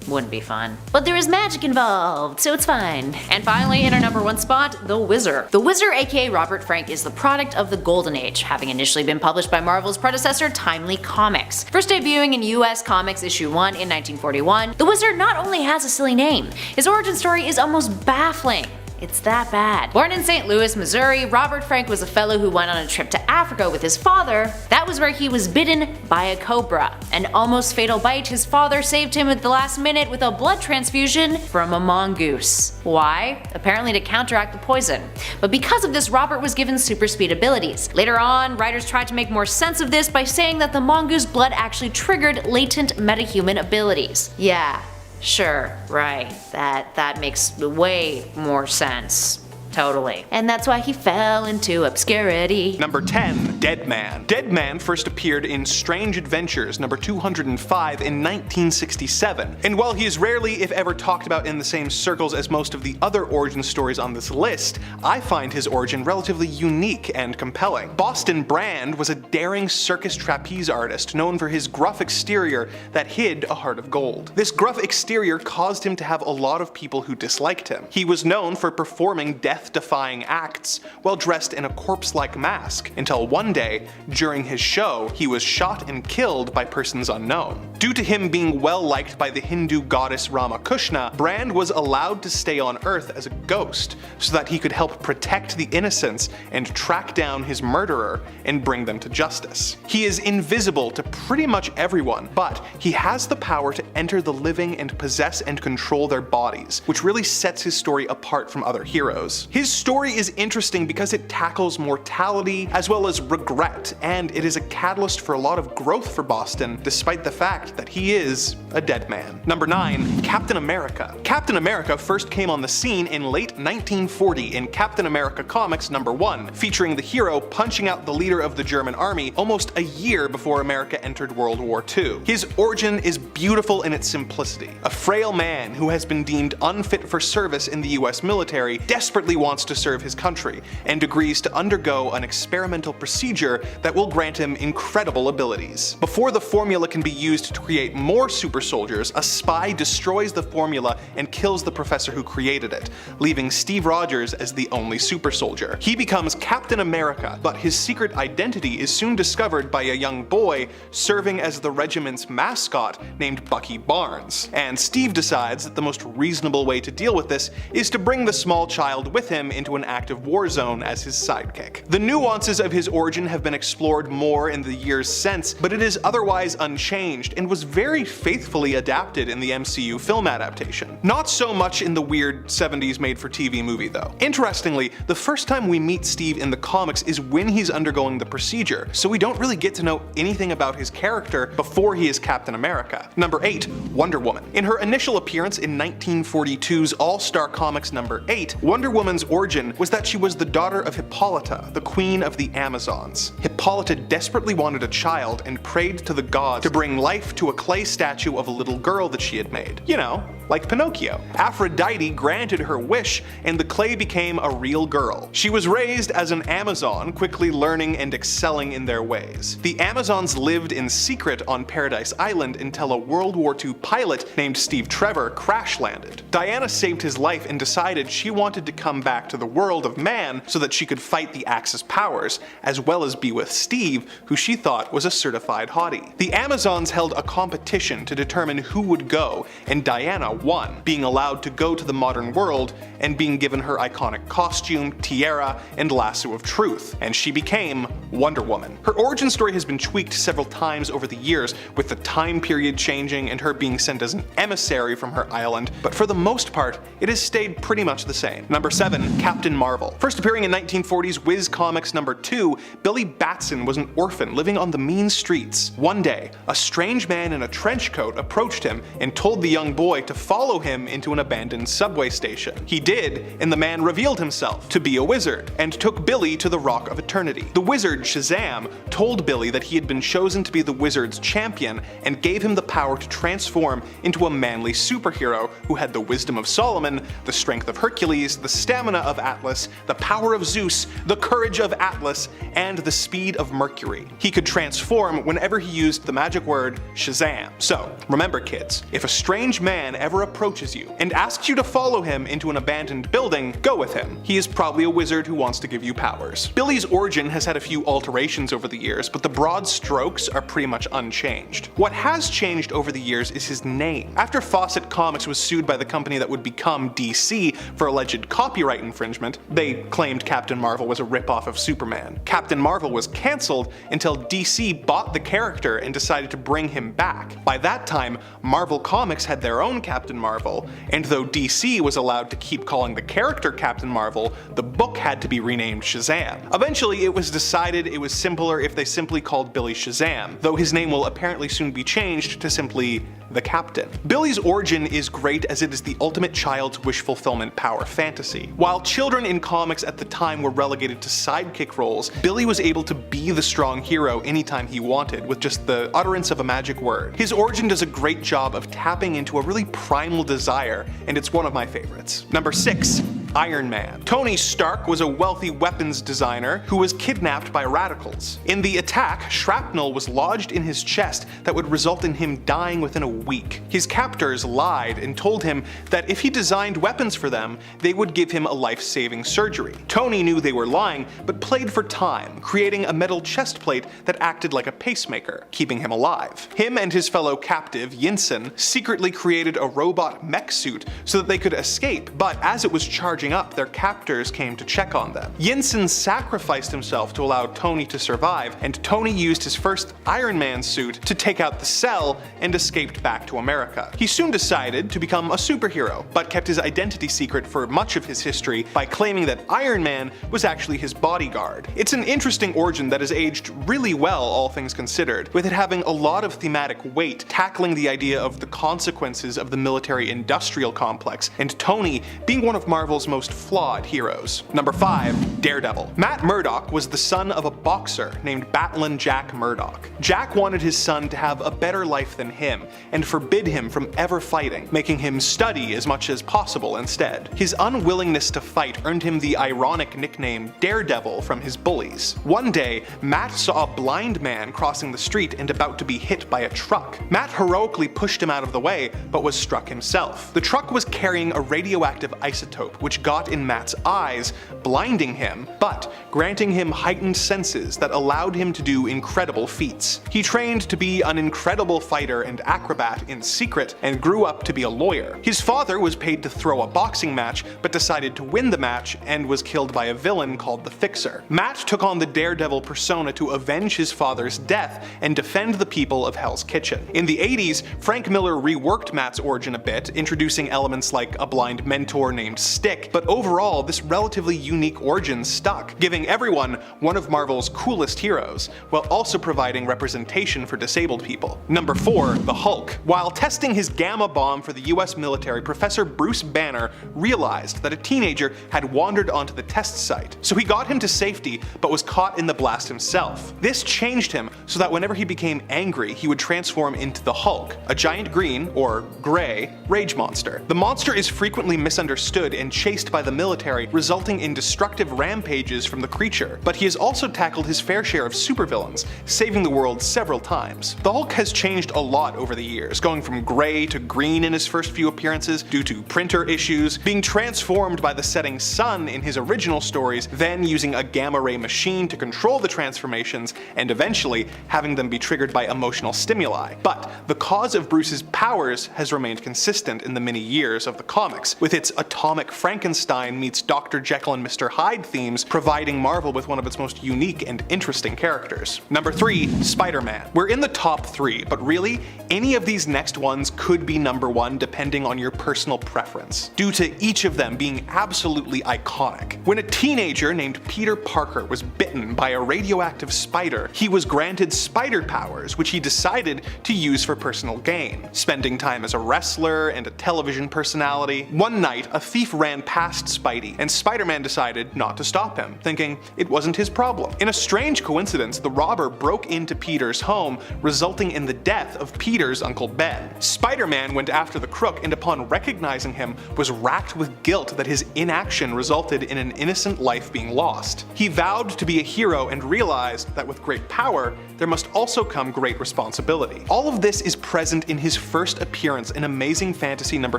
Wouldn't be fun. But there is magic involved, so it's fine. And finally, in our number 1 spot, The Wizard. The Wizard, aka Robert Frank, is the product of the Golden Age, having initially been published by Marvel's predecessor, Timely Comics. First debuting in US Comics issue 1 in 1941, The Wizard not only has a silly name, his origin story is almost baffling. It's that bad. Born in St. Louis, Missouri, Robert Frank was a fellow who went on a trip to Africa with his father. That was where he was bitten by a cobra. An almost fatal bite, his father saved him at the last minute with a blood transfusion from a mongoose. Why? Apparently to counteract the poison. But because of this, Robert was given super speed abilities. Later on, writers tried to make more sense of this by saying that the mongoose blood actually triggered latent metahuman abilities. Yeah. Sure, right. That makes way more sense. Totally. And that's why he fell into obscurity. Number 10, Dead Man. Dead Man first appeared in Strange Adventures number 205 in 1967, and while he is rarely if ever talked about in the same circles as most of the other origin stories on this list, I find his origin relatively unique and compelling. Boston Brand was a daring circus trapeze artist known for his gruff exterior that hid a heart of gold. This gruff exterior caused him to have a lot of people who disliked him. He was known for performing death-defying acts while dressed in a corpse-like mask, until one day, during his show, he was shot and killed by persons unknown. Due to him being well liked by the Hindu goddess Ramakrishna, Brand was allowed to stay on Earth as a ghost so that he could help protect the innocents and track down his murderer and bring them to justice. He is invisible to pretty much everyone, but he has the power to enter the living and possess and control their bodies, which really sets his story apart from other heroes. His story is interesting because it tackles mortality as well as regret, and it is a catalyst for a lot of growth for Boston, despite the fact that he is a dead man. Number 9, Captain America. Captain America first came on the scene in late 1940 in Captain America Comics number 1, featuring the hero punching out the leader of the German army almost a year before America entered World War II. His origin is beautiful in its simplicity. A frail man who has been deemed unfit for service in the US military desperately wants to serve his country, and agrees to undergo an experimental procedure that will grant him incredible abilities. Before the formula can be used to create more super soldiers, a spy destroys the formula and kills the professor who created it, leaving Steve Rogers as the only super soldier. He becomes Captain America, but his secret identity is soon discovered by a young boy serving as the regiment's mascot named Bucky Barnes, and Steve decides that the most reasonable way to deal with this is to bring the small child with him into an active war zone as his sidekick. The nuances of his origin have been explored more in the years since, but it is otherwise unchanged and was very faithfully adapted in the MCU film adaptation. Not so much in the weird 70s made-for-TV movie though. Interestingly, the first time we meet Steve in the comics is when he's undergoing the procedure, so we don't really get to know anything about his character before he is Captain America. Number 8, Wonder Woman. In her initial appearance in 1942's All-Star Comics number 8, Wonder Woman's origin was that she was the daughter of Hippolyta, the queen of the Amazons. Hippolyta desperately wanted a child and prayed to the gods to bring life to a clay statue of a little girl that she had made. You know, like Pinocchio. Aphrodite granted her wish, and the clay became a real girl. She was raised as an Amazon, quickly learning and excelling in their ways. The Amazons lived in secret on Paradise Island until a World War II pilot named Steve Trevor crash landed. Diana saved his life and decided she wanted to come back to the world of man so that she could fight the Axis powers, as well as be with Steve, who she thought was a certified hottie. The Amazons held a competition to determine who would go, and Diana won, being allowed to go to the modern world and being given her iconic costume, tiara, and lasso of truth, and she became Wonder Woman. Her origin story has been tweaked several times over the years, with the time period changing and her being sent as an emissary from her island, but for the most part, it has stayed pretty much the same. Number 7, Captain Marvel. First appearing in 1940's Whiz Comics number 2, Billy Batson was an orphan living on the mean streets. One day, a strange man in a trench coat approached him and told the young boy to follow him into an abandoned subway station. He did, and the man revealed himself to be a wizard, and took Billy to the Rock of Eternity. The wizard Shazam told Billy that he had been chosen to be the wizard's champion, and gave him the power to transform into a manly superhero who had the wisdom of Solomon, the strength of Hercules, the stamina of Atlas, the power of Zeus, the courage of Atlas, and the speed of Mercury. He could transform whenever he used the magic word Shazam. So, remember kids, if a strange man ever approaches you and asks you to follow him into an abandoned building, go with him. He is probably a wizard who wants to give you powers. Billy's origin has had a few alterations over the years, but the broad strokes are pretty much unchanged. What has changed over the years is his name. After Fawcett Comics was sued by the company that would become DC for alleged copyright infringement, they claimed Captain Marvel was a ripoff of Superman. Captain Marvel was cancelled until DC bought the character and decided to bring him back. By that time, Marvel Comics had their own Captain Marvel, and though DC was allowed to keep calling the character Captain Marvel, the book had to be renamed Shazam. Eventually, it was decided it was simpler if they simply called Billy Shazam, though his name will apparently soon be changed to simply the Captain. Billy's origin is great as it is the ultimate child's wish fulfillment power fantasy. While children in comics at the time were relegated to sidekick roles, Billy was able to be the strong hero anytime he wanted with just the utterance of a magic word. His origin does a great job of tapping into a really primal desire, and it's one of my favorites. Number 6. Iron Man. Tony Stark was a wealthy weapons designer who was kidnapped by radicals. In the attack, shrapnel was lodged in his chest that would result in him dying within a week. His captors lied and told him that if he designed weapons for them, they would give him a life-saving surgery. Tony knew they were lying, but played for time, creating a metal chest plate that acted like a pacemaker, keeping him alive. Him and his fellow captive, Yinsen, secretly created a robot mech suit so that they could escape, but as it was charging up, their captors came to check on them. Yinsen sacrificed himself to allow Tony to survive, and Tony used his first Iron Man suit to take out the cell and escaped back to America. He soon decided to become a superhero, but kept his identity secret for much of his history by claiming that Iron Man was actually his bodyguard. It's an interesting origin that has aged really well, all things considered, with it having a lot of thematic weight, tackling the idea of the consequences of the military-industrial complex, and Tony being one of Marvel's most flawed heroes. Number 5. Daredevil. Matt Murdock was the son of a boxer named Batlin Jack Murdock. Jack wanted his son to have a better life than him, and forbid him from ever fighting, making him study as much as possible instead. His unwillingness to fight earned him the ironic nickname Daredevil from his bullies. One day, Matt saw a blind man crossing the street and about to be hit by a truck. Matt heroically pushed him out of the way, but was struck himself. The truck was carrying a radioactive isotope, which got in Matt's eyes, blinding him, but granting him heightened senses that allowed him to do incredible feats. He trained to be an incredible fighter and acrobat in secret, and grew up to be a lawyer. His father was paid to throw a boxing match, but decided to win the match and was killed by a villain called the Fixer. Matt took on the Daredevil persona to avenge his father's death and defend the people of Hell's Kitchen. In the 80s, Frank Miller reworked Matt's origin a bit, introducing elements like a blind mentor named Stick, but overall, this relatively unique origin stuck, giving everyone one of Marvel's coolest heroes, while also providing representation for disabled people. Number 4. The Hulk. While testing his gamma bomb for the US military, Professor Bruce Banner realized that a teenager had wandered onto the test site, so he got him to safety but was caught in the blast himself. This changed him so that whenever he became angry, he would transform into the Hulk, a giant green, or gray, rage monster. The monster is frequently misunderstood and chased by the military, resulting in destructive rampages from the creature, but he has also tackled his fair share of supervillains, saving the world several times. The Hulk has changed a lot over the years, going from gray to green in his first few appearances due to printer issues, being transformed by the setting sun in his original stories, then using a gamma ray machine to control the transformations, and eventually having them be triggered by emotional stimuli. But the cause of Bruce's powers has remained consistent in the many years of the comics, with its atomic Frankenstein Frankenstein meets Dr. Jekyll and Mr. Hyde themes, providing Marvel with one of its most unique and interesting characters. Number 3, Spider-Man. We're in the top 3, but really, any of these next ones could be number 1 depending on your personal preference, due to each of them being absolutely iconic. When a teenager named Peter Parker was bitten by a radioactive spider, he was granted spider powers, which he decided to use for personal gain, spending time as a wrestler and a television personality. One night, a thief ran past Spidey, and Spider-Man decided not to stop him, thinking it wasn't his problem. In a strange coincidence, the robber broke into Peter's home, resulting in the death of Peter's Uncle Ben. Spider-Man went after the crook, and upon recognizing him, was racked with guilt that his inaction resulted in an innocent life being lost. He vowed to be a hero and realized that with great power, there must also come great responsibility. All of this is present in his first appearance in Amazing Fantasy number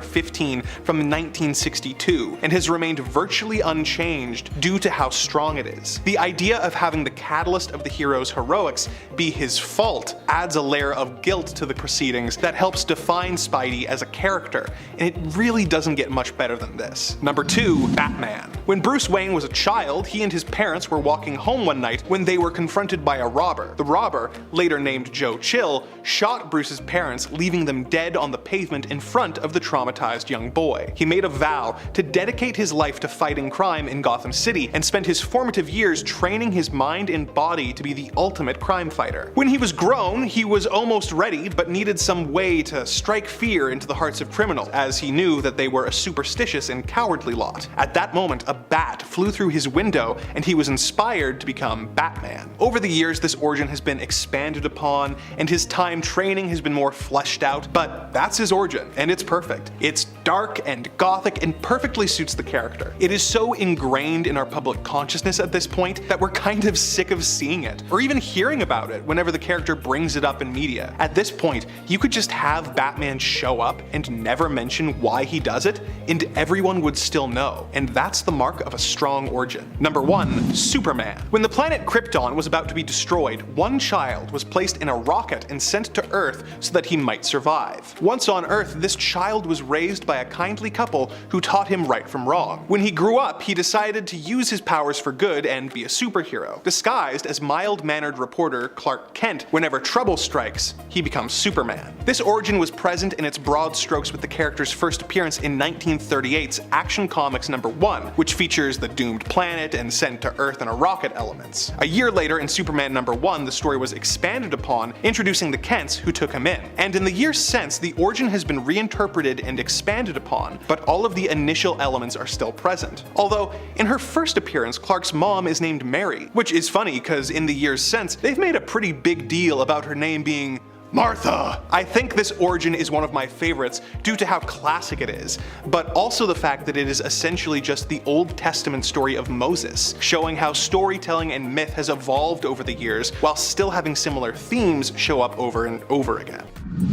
15 from 1962, and has remained virtually unchanged due to how strong it is. The idea of having the catalyst of the hero's heroics be his fault adds a layer of guilt to the proceedings that helps define Spidey as a character, and it really doesn't get much better than this. Number 2, Batman. When Bruce Wayne was a child, he and his parents were walking home one night when they were confronted by a robber. The robber, later named Joe Chill, shot Bruce's parents, leaving them dead on the pavement in front of the traumatized young boy. He made a vow to dedicate his life to fighting crime in Gotham City and spent his formative years training his mind and body to be the ultimate crime fighter. When he was grown, he was almost ready, but needed some way to strike fear into the hearts of criminals, as he knew that they were a superstitious and cowardly lot. At that moment, a bat flew through his window, and he was inspired to become Batman. Over the years, this origin has been expanded upon, and his time training has been more fleshed out, but that's his origin, and it's perfect. It's dark and gothic and perfectly suits the character. It is so ingrained in our public consciousness at this point that we're kind of sick of seeing it, or even hearing about it whenever the character brings it up in media. At this point, you could just have Batman show up and never mention why he does it, and everyone would still know, and that's the mark of a strong origin. Number 1, Superman. When the planet Krypton was about to be destroyed, one child was placed in a rocket and sent to Earth so that he might survive. Once on Earth, this child was raised by a kindly couple who taught him right from wrong. When he grew up, he decided to use his powers for good and be a superhero. Disguised as mild-mannered reporter Clark Kent, whenever trouble strikes, he becomes Superman. This origin was present in its broad strokes with the character's first appearance in 1938's Action Comics number 1, which features the doomed planet and sent to Earth in a rocket elements. A year later, in Superman number 1, the story was expanded upon, introducing the Kents who took him in. And in the years since, the origin has been reinterpreted and expanded upon, but all of the initial elements are still present. Although, in her first appearance, Clark's mom is named Mary, which is funny because in the years since, they've made a pretty big deal about her name being Martha. I think this origin is one of my favorites due to how classic it is, but also the fact that it is essentially just the Old Testament story of Moses, showing how storytelling and myth has evolved over the years while still having similar themes show up over and over again.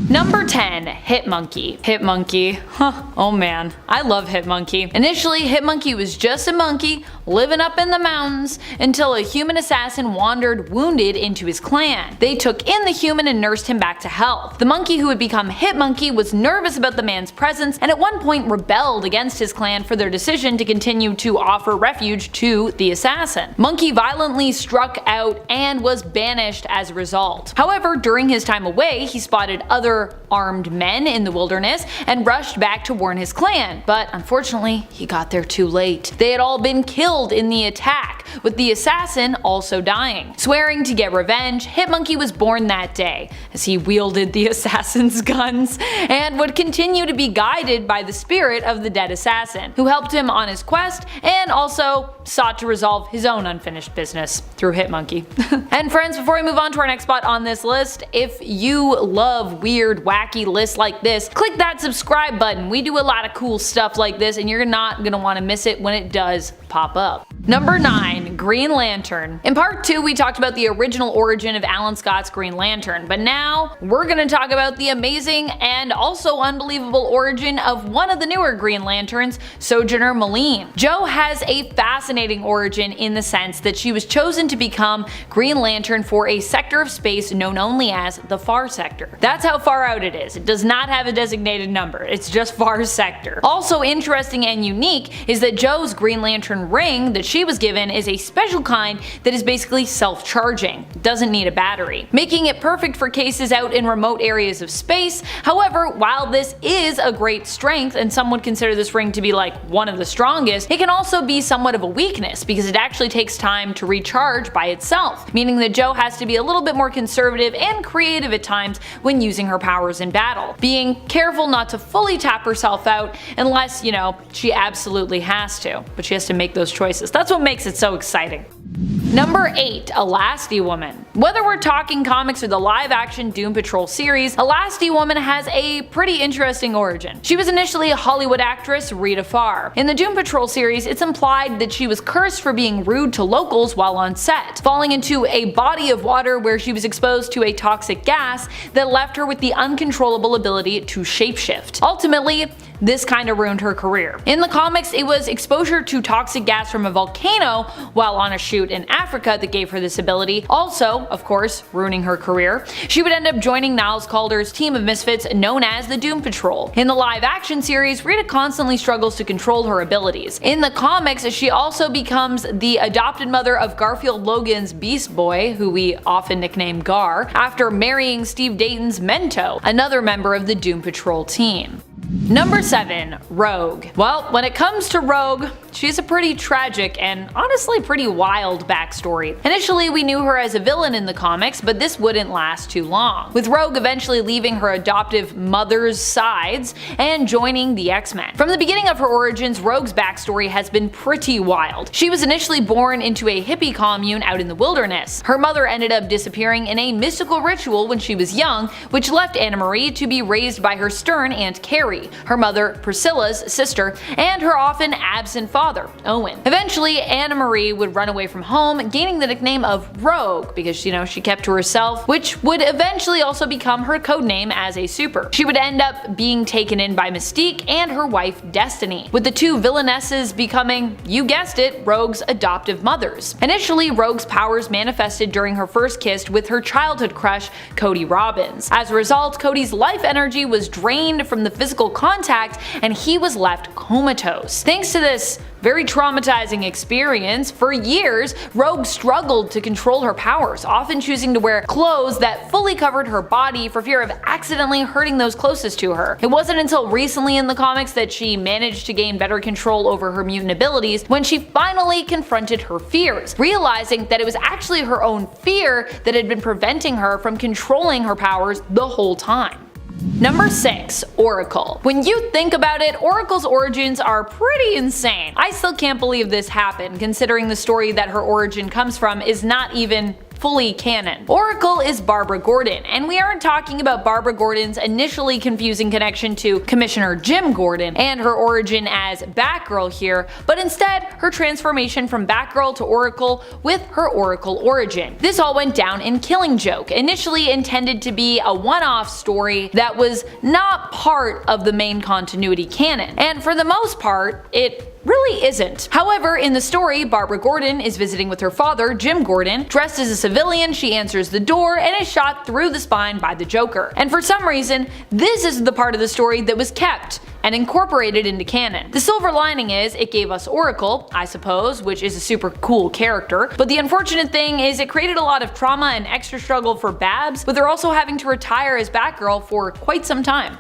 Number 10, Hitmonkey. Hitmonkey. Huh, oh man, I love Hitmonkey. Initially, Hitmonkey was just a monkey living up in the mountains until a human assassin wandered wounded into his clan. They took in the human and nursed him back to health. The monkey who had become Hitmonkey was nervous about the man's presence and at one point rebelled against his clan for their decision to continue to offer refuge to the assassin. Monkey violently struck out and was banished as a result. However, during his time away, he spotted other armed men in the wilderness and rushed back to warn his clan, but unfortunately he got there too late. They had all been killed in the attack, with the assassin also dying. Swearing to get revenge, Hitmonkey was born that day, as he wielded the assassin's guns and would continue to be guided by the spirit of the dead assassin, who helped him on his quest and also sought to resolve his own unfinished business through Hitmonkey. And friends, before we move on to our next spot on this list, if you love weird, wacky lists like this, click that subscribe button. We do a lot of cool stuff like this and you're not gonna want to miss it when it does pop up. Number 9, Green Lantern. In part 2 we talked about the original origin of Alan Scott's Green Lantern, but now we're gonna talk about the amazing and also unbelievable origin of one of the newer Green Lanterns, Sojourner Malene. Jo has a fascinating origin in the sense that she was chosen to become Green Lantern for a sector of space known only as the Far Sector. That's how far out it is. It does not have a designated number, it's just Far Sector. Also interesting and unique is that Jo's Green Lantern ring that she was given is a special kind that is basically self-charging, doesn't need a battery, making it perfect for cases out in remote areas of space. However, while this is a great strength and some would consider this ring to be like one of the strongest, it can also be somewhat of a weakness because it actually takes time to recharge by itself, meaning that Jo has to be a little bit more conservative and creative at times when using her powers in battle, being careful not to fully tap herself out unless, you know, she absolutely has to, but she has to make those choices. That's what makes it so exciting. Number 8. Elasti-Woman. Whether we're talking comics or the live-action Doom Patrol series, Elasti-Woman has a pretty interesting origin. She was initially a Hollywood actress, Rita Farr. In the Doom Patrol series, it's implied that she was cursed for being rude to locals while on set, falling into a body of water where she was exposed to a toxic gas that left her with the uncontrollable ability to shapeshift. Ultimately, this kinda ruined her career. In the comics, it was exposure to toxic gas from a volcano while on a shoot in Africa that gave her this ability, also, of course, ruining her career. She would end up joining Niles Calder's team of misfits known as the Doom Patrol. In the live-action series, Rita constantly struggles to control her abilities. In the comics, she also becomes the adopted mother of Garfield Logan's Beast Boy, who we often nickname Gar, after marrying Steve Dayton's Mento, another member of the Doom Patrol team. Number 7. Rogue. Well, when it comes to Rogue, she's a pretty tragic and honestly pretty wild backstory. Initially, we knew her as a villain in the comics, but this wouldn't last too long, with Rogue eventually leaving her adoptive mother's sides and joining the X-Men. From the beginning of her origins, Rogue's backstory has been pretty wild. She was initially born into a hippie commune out in the wilderness. Her mother ended up disappearing in a mystical ritual when she was young, which left Anna Marie to be raised by her stern Aunt Carrie, her mother Priscilla's sister, and her often absent father, Owen. Eventually, Anna Marie would run away from home, gaining the nickname of Rogue because, you know, she kept to herself, which would eventually also become her codename as a super. She would end up being taken in by Mystique and her wife Destiny, with the two villainesses becoming, you guessed it, Rogue's adoptive mothers. Initially, Rogue's powers manifested during her first kiss with her childhood crush, Cody Robbins. As a result, Cody's life energy was drained from the physical contact and he was left comatose. Thanks to this very traumatizing experience, for years, Rogue struggled to control her powers, often choosing to wear clothes that fully covered her body for fear of accidentally hurting those closest to her. It wasn't until recently in the comics that she managed to gain better control over her mutant abilities when she finally confronted her fears, realizing that it was actually her own fear that had been preventing her from controlling her powers the whole time. Number 6. Oracle. When you think about it, Oracle's origins are pretty insane. I still can't believe this happened, considering the story that her origin comes from is not even fully canon. Oracle is Barbara Gordon, and we aren't talking about Barbara Gordon's initially confusing connection to Commissioner Jim Gordon and her origin as Batgirl here, but instead her transformation from Batgirl to Oracle with her Oracle origin. This all went down in Killing Joke, initially intended to be a one-off story that was not part of the main continuity canon, and for the most part, it really isn't. However, in the story, Barbara Gordon is visiting with her father, Jim Gordon. Dressed as a civilian, she answers the door and is shot through the spine by the Joker. And for some reason, this is the part of the story that was kept and incorporated into canon. The silver lining is it gave us Oracle, I suppose, which is a super cool character, but the unfortunate thing is it created a lot of trauma and extra struggle for Babs, with her also having to retire as Batgirl for quite some time.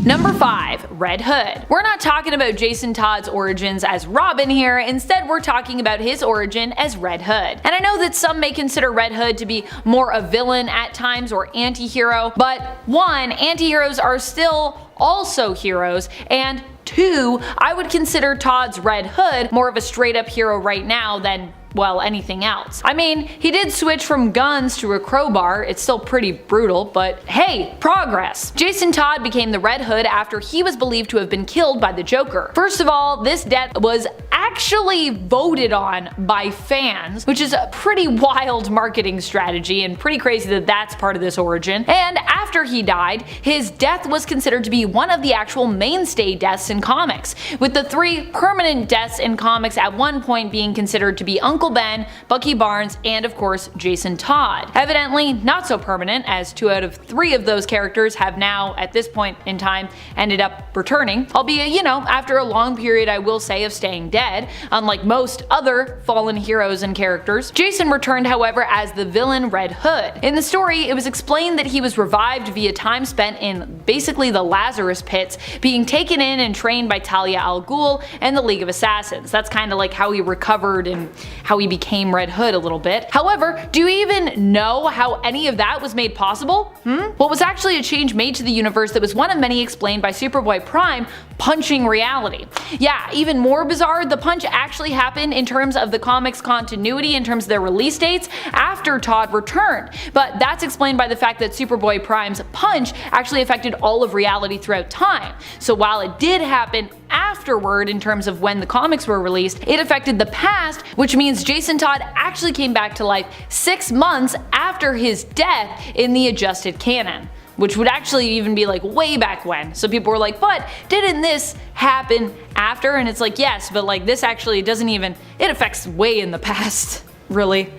Number 5. Red Hood. We're not talking about Jason Todd's origins as Robin here, instead we're talking about his origin as Red Hood. And I know that some may consider Red Hood to be more a villain at times or anti-hero, but 1. Anti-heroes are still also heroes, and 2. I would consider Todd's Red Hood more of a straight up hero right now than well, anything else. I mean, he did switch from guns to a crowbar, it's still pretty brutal, but hey, progress! Jason Todd became the Red Hood after he was believed to have been killed by the Joker. First of all, this death was actually voted on by fans, which is a pretty wild marketing strategy and pretty crazy that that's part of this origin. And after he died, his death was considered to be one of the actual mainstay deaths in comics, with the 3 permanent deaths in comics at one point being considered to be Uncle Ben, Bucky Barnes, and of course Jason Todd. Evidently not so permanent, as 2 out of 3 of those characters have now, at this point in time, ended up returning, albeit, you know, after a long period, I will say, of staying dead, unlike most other fallen heroes and characters. Jason returned, however, as the villain Red Hood. In the story, it was explained that he was revived via time spent in basically the Lazarus pits, being taken in and trained by Talia al Ghul and the League of Assassins. That's kind of like how he recovered and how he became Red Hood a little bit. However, do you even know how any of that was made possible? Well, it was actually a change made to the universe that was one of many explained by Superboy Prime punching reality. Yeah, even more bizarre, the punch actually happened in terms of the comics continuity, in terms of their release dates, after Todd returned. But that's explained by the fact that Superboy Prime's punch actually affected all of reality throughout time. So while it did happen afterward in terms of when the comics were released, it affected the past, which means Jason Todd actually came back to life 6 months after his death in the adjusted canon. Which would actually even be like way back when. So people were like, but didn't this happen after? And it's like, yes, but like this actually doesn't even, it affects way in the past. Really?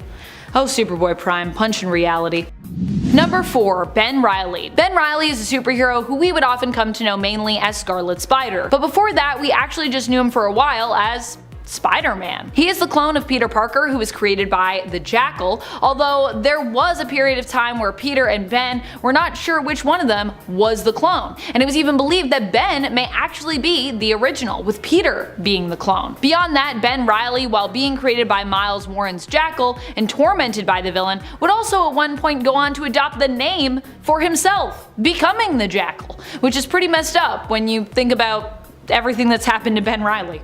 Oh, Superboy Prime, punching reality. Number 4, Ben Reilly. Ben Reilly is a superhero who we would often come to know mainly as Scarlet Spider. But before that, we actually just knew him for a while as Spider-Man. He is the clone of Peter Parker, who was created by the Jackal, although there was a period of time where Peter and Ben were not sure which one of them was the clone, and it was even believed that Ben may actually be the original, with Peter being the clone. Beyond that, Ben Reilly, while being created by Miles Warren's Jackal and tormented by the villain, would also at one point go on to adopt the name for himself, becoming the Jackal, which is pretty messed up when you think about everything that's happened to Ben Reilly.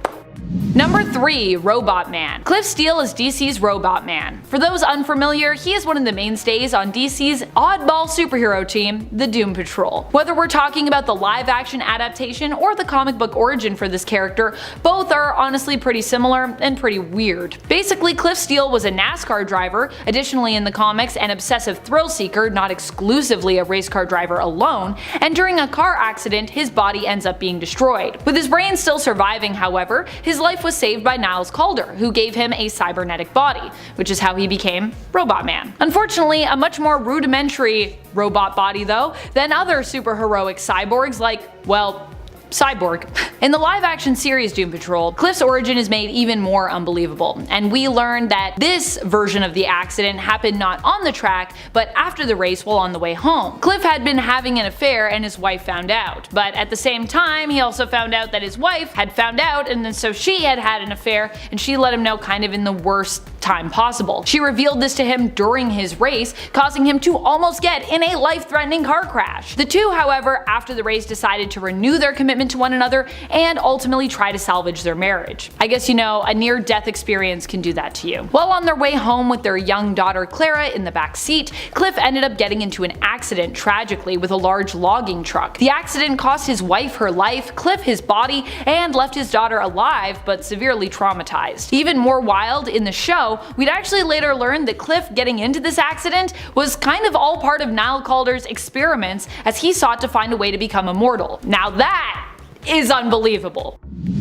Number 3, Robot Man. Cliff Steele is DC's Robot Man. For those unfamiliar, he is one of the mainstays on DC's oddball superhero team, the Doom Patrol. Whether we're talking about the live-action adaptation or the comic book origin for this character, both are honestly pretty similar and pretty weird. Basically, Cliff Steele was a NASCAR driver, additionally in the comics an obsessive thrill seeker, not exclusively a race car driver alone, and during a car accident his body ends up being destroyed. With his brain still surviving, however, his life was saved by Niles Calder, who gave him a cybernetic body, which is how he became Robot Man. Unfortunately, a much more rudimentary robot body though than other superheroic cyborgs like, well, Cyborg. In the live-action series Doom Patrol, Cliff's origin is made even more unbelievable, and we learn that this version of the accident happened not on the track, but after the race while on the way home. Cliff had been having an affair and his wife found out, but at the same time he also found out that his wife had found out, and then so she had had an affair and she let him know kind of in the worst time possible. She revealed this to him during his race, causing him to almost get in a life-threatening car crash. The two, however, after the race decided to renew their commitment to one another and ultimately try to salvage their marriage. I guess, you know, a near-death experience can do that to you. While on their way home with their young daughter Clara in the back seat, Cliff ended up getting into an accident tragically with a large logging truck. The accident cost his wife her life, Cliff his body, and left his daughter alive but severely traumatized. Even more wild, in the show, we'd actually later learn that Cliff getting into this accident was kind of all part of Niles Calder's experiments as he sought to find a way to become immortal. Now that is unbelievable.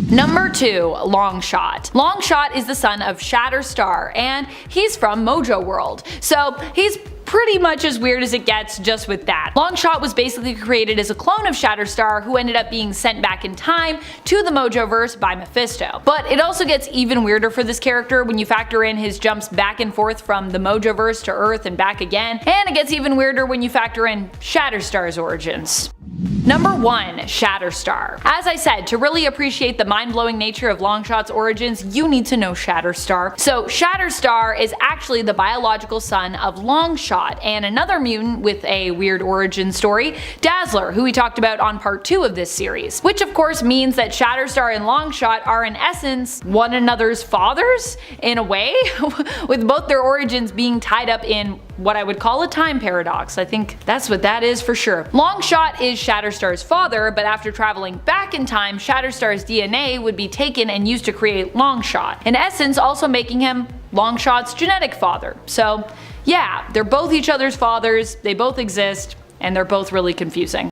Number 2, Longshot. Longshot is the son of Shatterstar, and he's from Mojo World, so he's pretty much as weird as it gets just with that. Longshot was basically created as a clone of Shatterstar who ended up being sent back in time to the Mojoverse by Mephisto. But it also gets even weirder for this character when you factor in his jumps back and forth from the Mojoverse to Earth and back again, and it gets even weirder when you factor in Shatterstar's origins. Number 1. Shatterstar. As I said, to really appreciate the mind-blowing nature of Longshot's origins, you need to know Shatterstar. So Shatterstar is actually the biological son of Longshot and another mutant with a weird origin story, Dazzler, who we talked about on part 2 of this series. Which of course means that Shatterstar and Longshot are in essence one another's fathers, in a way, with both their origins being tied up in what I would call a time paradox. I think that's what that is for sure. Longshot is Shatterstar's father, but after traveling back in time, Shatterstar's DNA would be taken and used to create Longshot, in essence also making him Longshot's genetic father. So yeah, they're both each other's fathers, they both exist, and they're both really confusing.